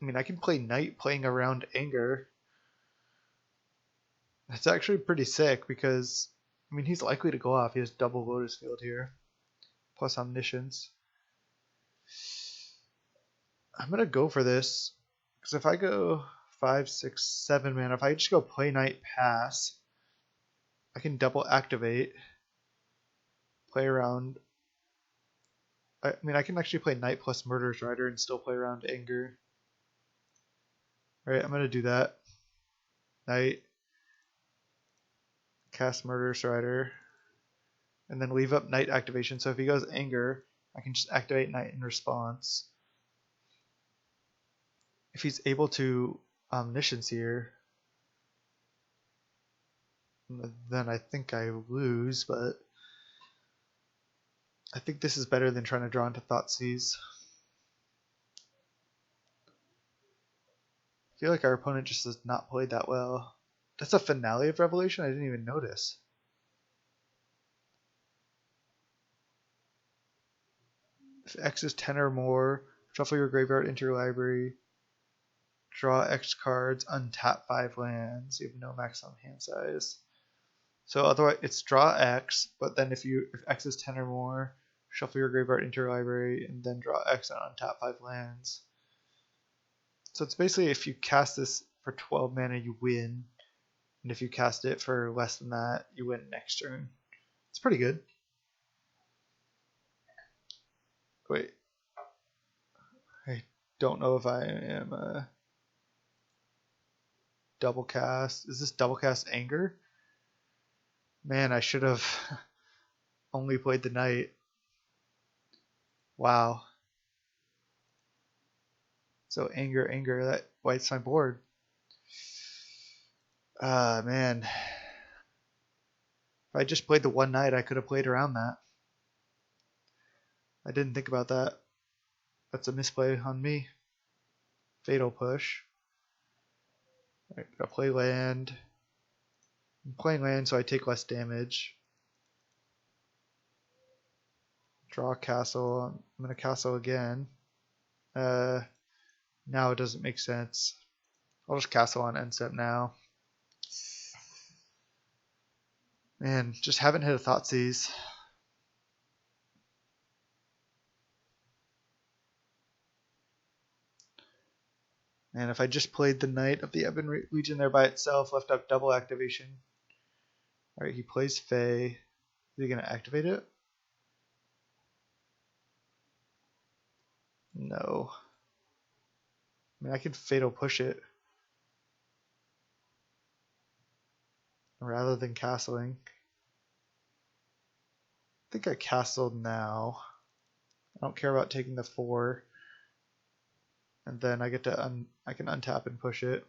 mean, I can play Knight playing around Anger. It's actually pretty sick because, I mean, he's likely to go off. He has double Lotus Field here, plus Omniscience. I'm going to go for this, because if I go 5, 6, 7 mana, if I just go Play Night Pass, I can double activate, play around. I mean, I can actually play Night plus Murderous Rider and still play around Anger. Alright, I'm going to do that. Night, cast Murderous Rider, and then leave up Night activation. So if he goes Anger, I can just activate Night in response. If he's able to Omniscience here, then I think I lose, but I think this is better than trying to draw into Thoughtseize. I feel like our opponent just has not played that well. That's a Finale of Revelation? I didn't even notice. If X is 10 or more, shuffle your graveyard into your library, draw X cards, untap 5 lands. You have no maximum hand size. So otherwise it's draw X, but then if X is 10 or more, shuffle your graveyard into your library, and then draw X and untap 5 lands. So it's basically if you cast this for 12 mana, you win. And if you cast it for less than that, you win next turn. It's pretty good. Wait. I don't know if I am double cast. Is this double cast Anger? Man, I should have only played the Knight. Wow. So Anger, that wipes my board. Man. If I just played the one Knight, I could have played around that. I didn't think about that. That's a misplay on me. Fatal Push. Alright, gotta play land. I'm playing land so I take less damage. Draw Castle. I'm gonna Castle again. Now it doesn't make sense. I'll just Castle on end step now. Man, just haven't hit a Thoughtseize. And if I just played the Knight of the Ebon Legion there by itself, left up double activation. Alright, he plays Fae. Is he going to activate it? No. I mean, I could Fatal Push it. Rather than castling. I think I castled now. I don't care about taking the 4. And then I get to I can untap and push it.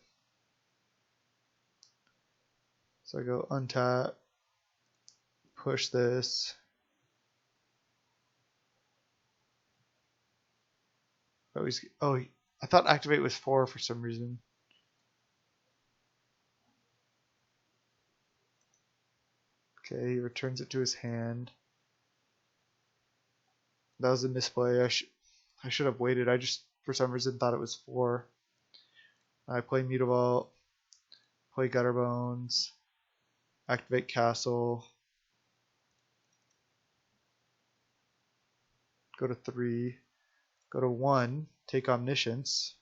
So I go untap, push this. Oh, I thought activate was 4 for some reason. Okay, he returns it to his hand. That was a misplay. I should have waited. I just for some reason thought it was 4. I play Mutavault, play Gutterbones, activate Castle, go to 3, go to 1, take Omniscience.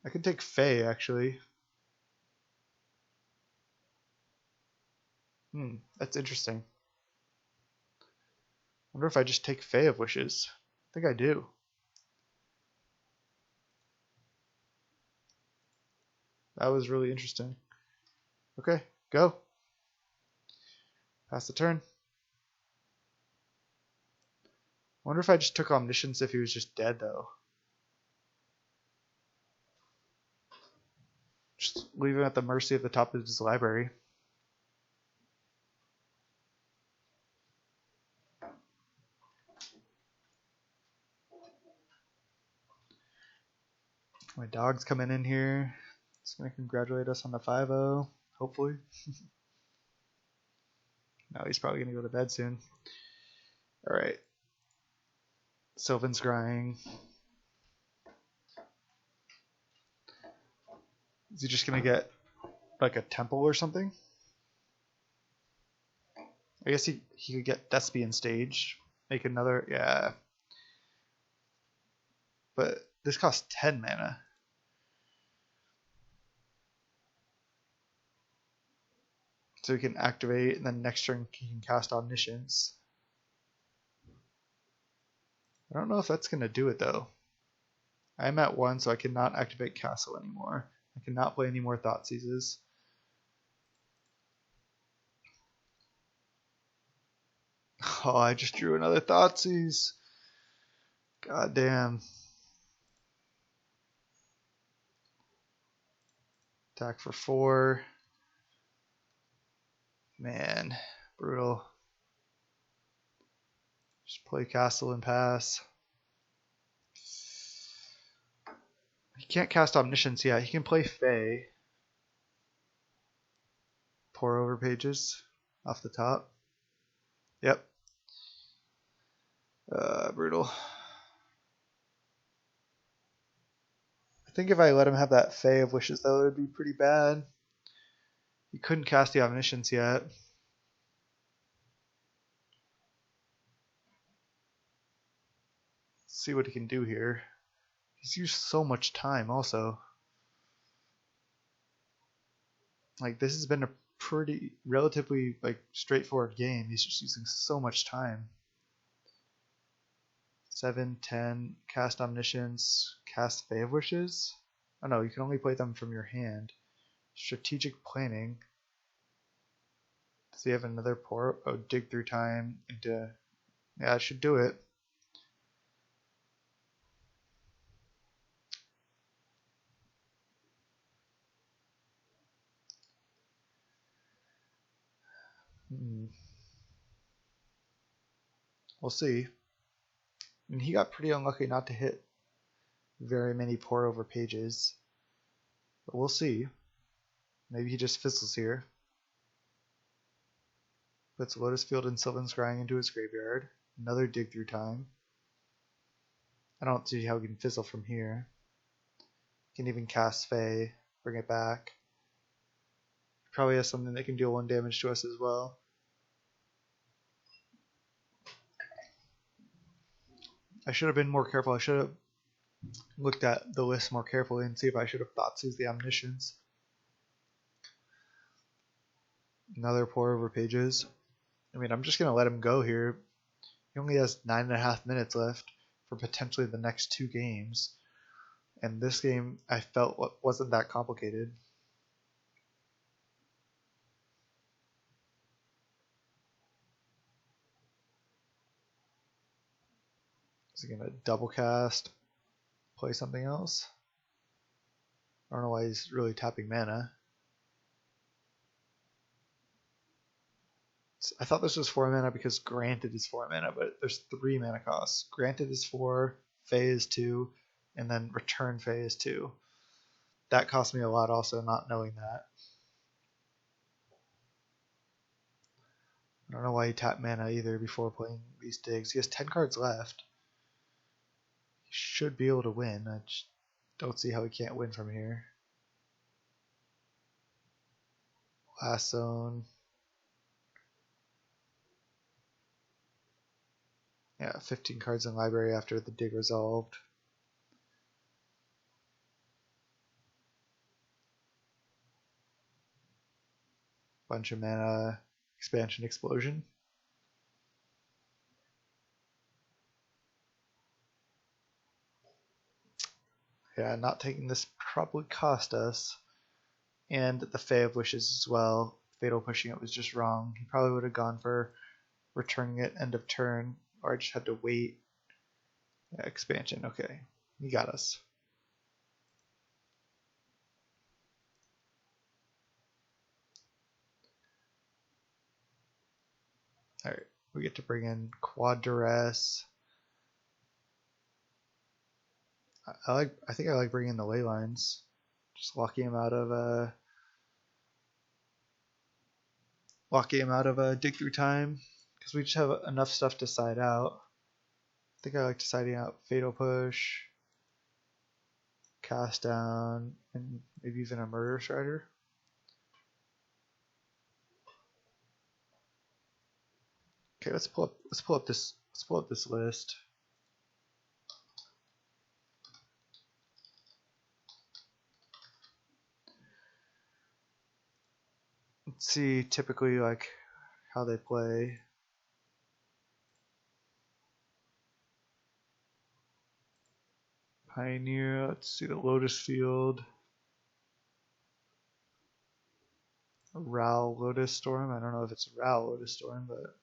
I can take Fae actually. That's interesting. I wonder if I just take Fae of Wishes. I think I do. That was really interesting. Okay, go. Pass the turn. I wonder if I just took Omniscience if he was just dead though. Just leave him at the mercy of the top of his library. My dog's coming in here. It's going to congratulate us on the 5-0, hopefully. No, he's probably going to go to bed soon. Alright. Sylvan Scrying. Is he just gonna get like a temple or something? I guess he could get Thespian Stage, make another, yeah. But this costs 10 mana. So he can activate, and then next turn he can cast Omniscience. I don't know if that's going to do it though. I'm at 1, so I cannot activate Castle anymore. I cannot play any more Thoughtseizes. Oh, I just drew another Thoughtseize. God damn. Attack for 4. Man, brutal. Just play Castle and pass. He can't cast Omniscience yet. He can play Fae. Pour over pages off the top. Yep. Brutal. I think if I let him have that Fae of Wishes, though, it would be pretty bad. He couldn't cast the Omniscience yet. Let's see what he can do here. He's used so much time also. Like, this has been a pretty, relatively, like, straightforward game. He's just using so much time. 7, 10, cast Omniscience, cast Fae of Wishes. Oh no, you can only play them from your hand. Strategic Planning. Does he have another pour? Oh, Dig Through Time into... Yeah, it should do it. We'll see. I mean, he got pretty unlucky not to hit very many pour over pages. But we'll see. Maybe he just fizzles here. Puts Lotus Field and Sylvan Scrying into his graveyard. Another Dig Through Time. I don't see how he can fizzle from here. He can even cast Fae, bring it back. Probably has something that can deal 1 damage to us as well. I should have been more careful. I should have looked at the list more carefully and see if I should have Thoughtseize the Omniscience. Another pour over pages. I mean, I'm just going to let him go here. He only has 9.5 minutes left for potentially the next 2 games. And this game, I felt wasn't that complicated. Is he going to double cast? Play something else? I don't know why he's really tapping mana. I thought this was 4 mana because Granted is 4 mana, but there's 3 mana costs. Granted is 4, Fae is 2, and then Return Fae is 2. That cost me a lot also, not knowing that. I don't know why he tapped mana either before playing these digs. He has 10 cards left. He should be able to win. I just don't see how he can't win from here. Last zone. Yeah, 15 cards in library after the dig resolved. Bunch of mana, expansion, explosion. Yeah, not taking this probably cost us. And the Fae of Wishes as well. Fatal pushing it was just wrong. He probably would have gone for returning it end of turn, or I just had to wait. Yeah, expansion, okay. He got us. Alright, we get to bring in Quad Duress. I think I like bringing in the Leylines. Just locking him out of Dig Through Time, because we just have enough stuff to side out. I think I like deciding out Fatal Push, cast down, and maybe even a Murderous Rider. Okay, let's pull up this list. Let's see typically like how they play. Pioneer, let's see the Lotus Field. Ral Lotus Storm. I don't know if it's Ral Lotus Storm, but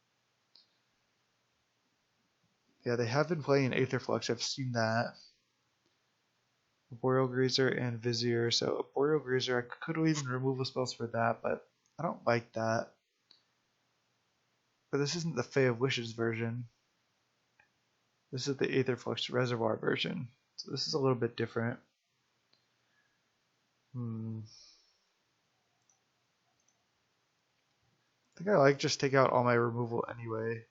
yeah, they have been playing Aetherflux. I've seen that. Boreal Grazer and Vizier. So Boreal Grazer, I could even removal spells for that, but I don't like that. But this isn't the Fae of Wishes version. This is the Aetherflux Reservoir version. So this is a little bit different. I think I like just take out all my removal anyway.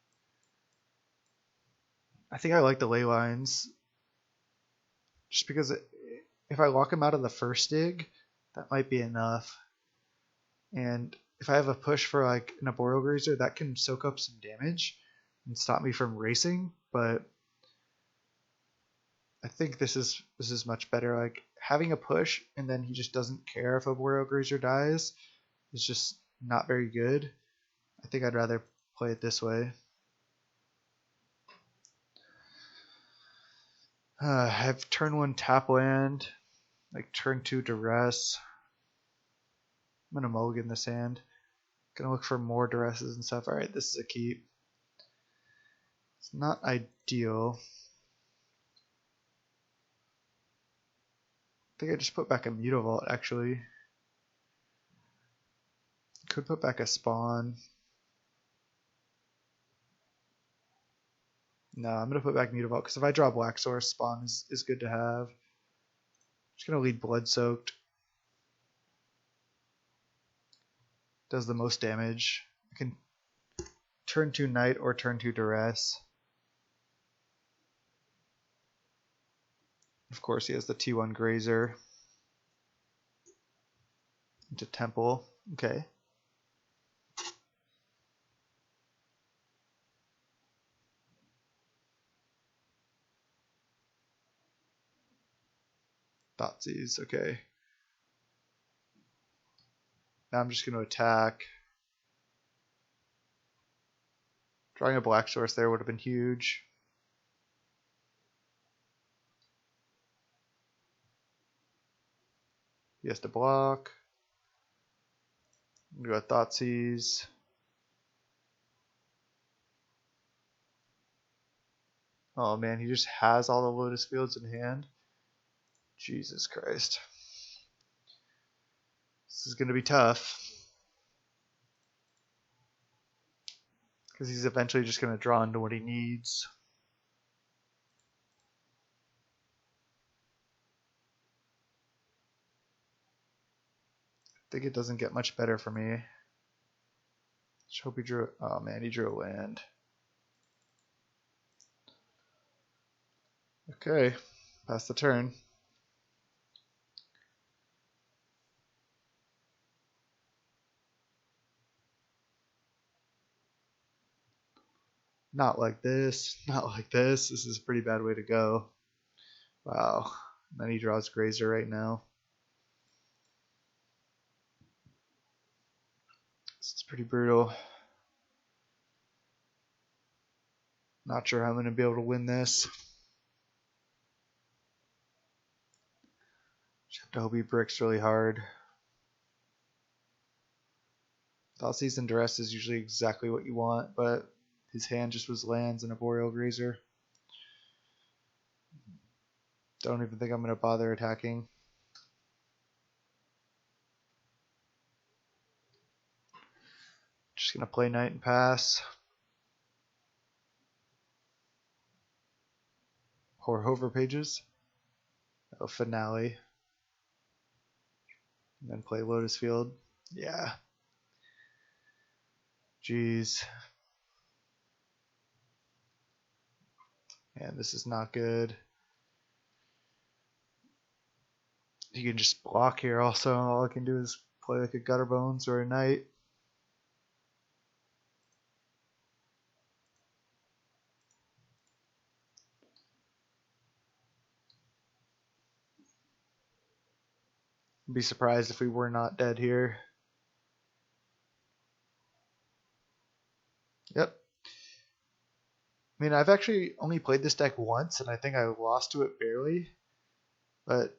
I think I like the Leylines. Just because if I lock him out of the first dig, that might be enough. And if I have a push for like an Boreal Grazer, that can soak up some damage and stop me from racing, but I think this is much better. Like having a push and then he just doesn't care if a Boreal Grazer dies is just not very good. I think I'd rather play it this way. I have turn 1 tap land, like turn 2 Duress. I'm gonna mulligan this hand. Gonna look for more Duresses and stuff. Alright, this is a keep. It's not ideal. I think I just put back a Mutavault actually. Could put back a Spawn. No, I'm going to put back Mutavault because if I draw Black Source, Spawn is good to have. Just going to lead Bloodsoaked. Does the most damage. I can turn 2 Knight or turn 2 Duress. Of course, he has the T1 Grazer. Into Temple. Okay. Thoughtseize, okay. Now I'm just going to attack. Drawing a Black Source there would have been huge. He has to block. I'm going to go Thoughtseize. Oh man, he just has all the Lotus Fields in hand. Jesus Christ. This is going to be tough. Because he's eventually just going to draw into what he needs. I think it doesn't get much better for me. Just hope he drew. Oh man, he drew a land. Okay, pass the turn. Not like this, not like this. This is a pretty bad way to go. Wow. And then he draws Grazer right now. This is pretty brutal. Not sure how I'm going to be able to win this. Just have to hope he bricks really hard. Thoughtseize and Duress is usually exactly what you want, but his hand just was lands and a Boreal Grazer. Don't even think I'm going to bother attacking. Just going to play Knight and pass. Or hover pages. Oh, Finale. And then play Lotus Field. Yeah. Jeez. Man, this is not good. He can just block here also. All I can do is play like a Gutterbones or a Knight. I'd be surprised if we were not dead here. Yep. I mean, I've actually only played this deck once, and I think I lost to it barely. But,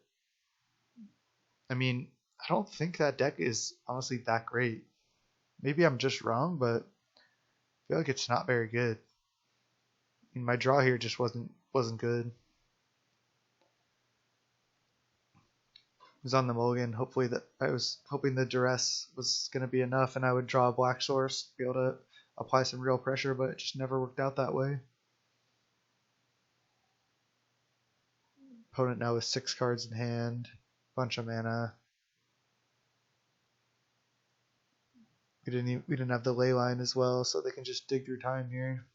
I mean, I don't think that deck is honestly that great. Maybe I'm just wrong, but I feel like it's not very good. I mean, my draw here just wasn't good. It was on the mulligan. Hopefully that I was hoping the Duress was going to be enough, and I would draw a black source to be able to apply some real pressure, but it just never worked out that way. Opponent now with 6 cards in hand, bunch of mana. We didn't have the Leyline as well, so they can just dig through time here.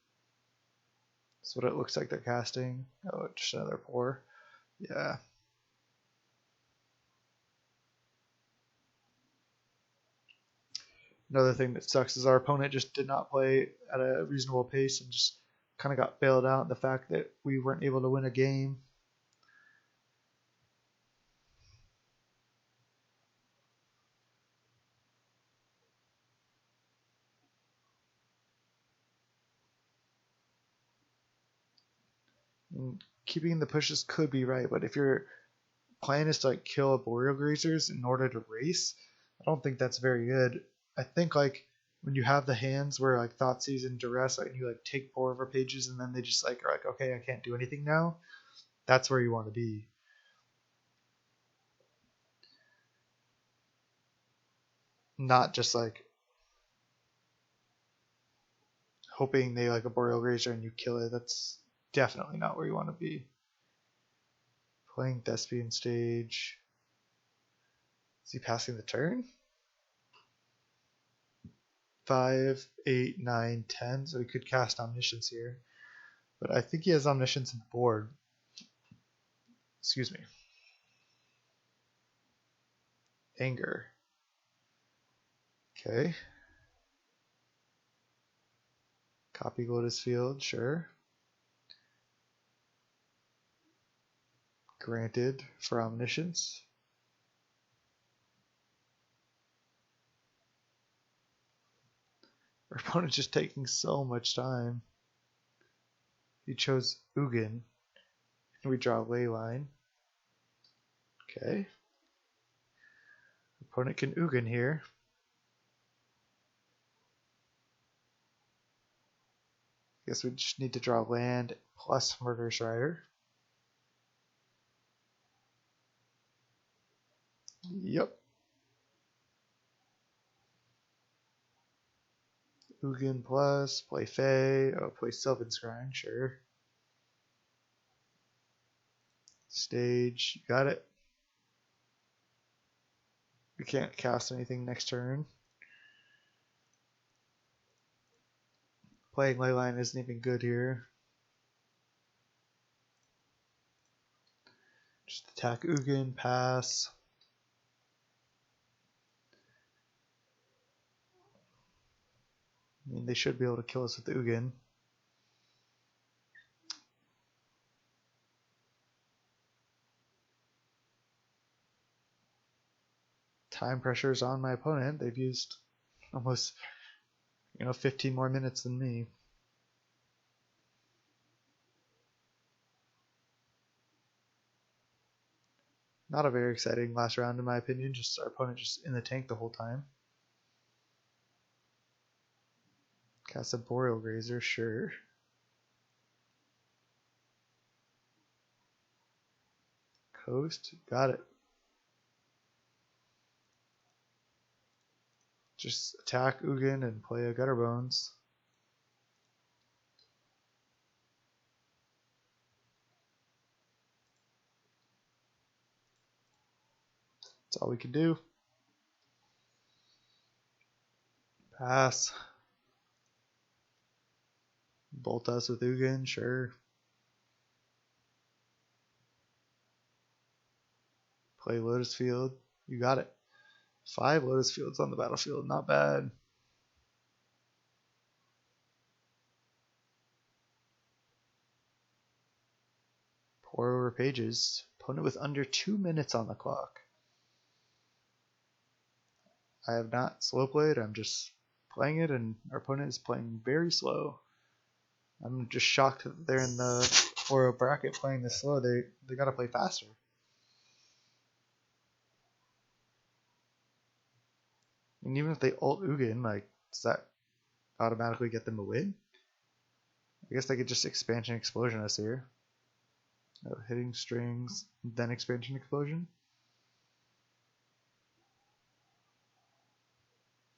That's what it looks like they're casting. Oh, just another pour. Yeah. Another thing that sucks is our opponent just did not play at a reasonable pace and just kind of got bailed out. The fact that we weren't able to win a game. And keeping the pushes could be right, but if your plan is to like kill Boreal Grazers in order to race, I don't think that's very good. I think like when you have the hands where like Thoughtseize and Duress, like you like take 4 of our pages and then they just like are like, okay, I can't do anything now. That's where you want to be. Not just like hoping they like a Boreal Grazer and you kill it. That's definitely not where you want to be. Playing Thespian Stage. Is he passing the turn? 5, 8, 9, 10. So he could cast Omniscience here. But I think he has Omniscience in the board. Excuse me. Anger. Okay. Copy Lotus Field, sure. Granted for Omniscience. Our opponent's just taking so much time. He chose Ugin. And we draw Leyline. Okay. Opponent can Ugin here. Guess we just need to draw land plus Murderous Rider. Yep. Ugin plus, play Fae, oh, play Sylvan Scrying, sure. Stage, got it. We can't cast anything next turn. Playing Leyline isn't even good here. Just attack Ugin, pass. I mean, they should be able to kill us with Ugin. Time pressure is on my opponent. They've used almost, 15 more minutes than me. Not a very exciting last round in my opinion. Just our opponent just in the tank the whole time. Cast a Boreal Grazer, sure. Coast, got it. Just attack Ugin and play a Gutterbones. That's all we can do. Pass. Bolt us with Ugin, sure. Play Lotus Field. You got it. 5 Lotus Fields on the battlefield. Not bad. Pour over pages. Opponent with under 2 minutes on the clock. I have not slow played. I'm just playing it, and our opponent is playing very slow. I'm just shocked that they're in the 4-0 bracket playing this slow. They gotta play faster. And even if they ult Ugin, like, does that automatically get them a win? I guess they could just expansion explosion us here. Hitting strings, then expansion explosion.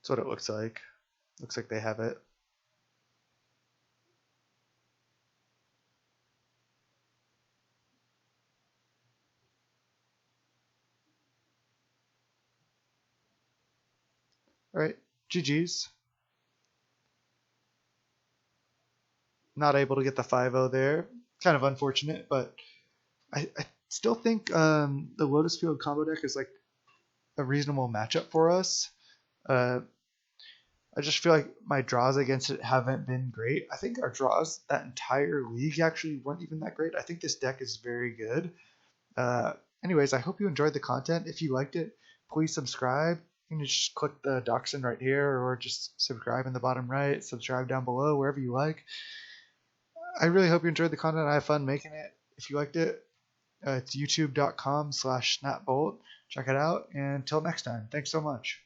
That's what it looks like. Looks like they have it. Alright, GG's. Not able to get the 5-0 there. Kind of unfortunate, but I still think the Lotus Field combo deck is like a reasonable matchup for us. I just feel like my draws against it haven't been great. I think our draws that entire league actually weren't even that great. I think this deck is very good. Anyways, I hope you enjoyed the content. If you liked it, please subscribe. You can just click the Dachshund right here, or just subscribe in the bottom right, subscribe down below, wherever you like. I really hope you enjoyed the content. I have fun making it. If you liked it, it's youtube.com/snapbolt. Check it out, and until next time, thanks so much.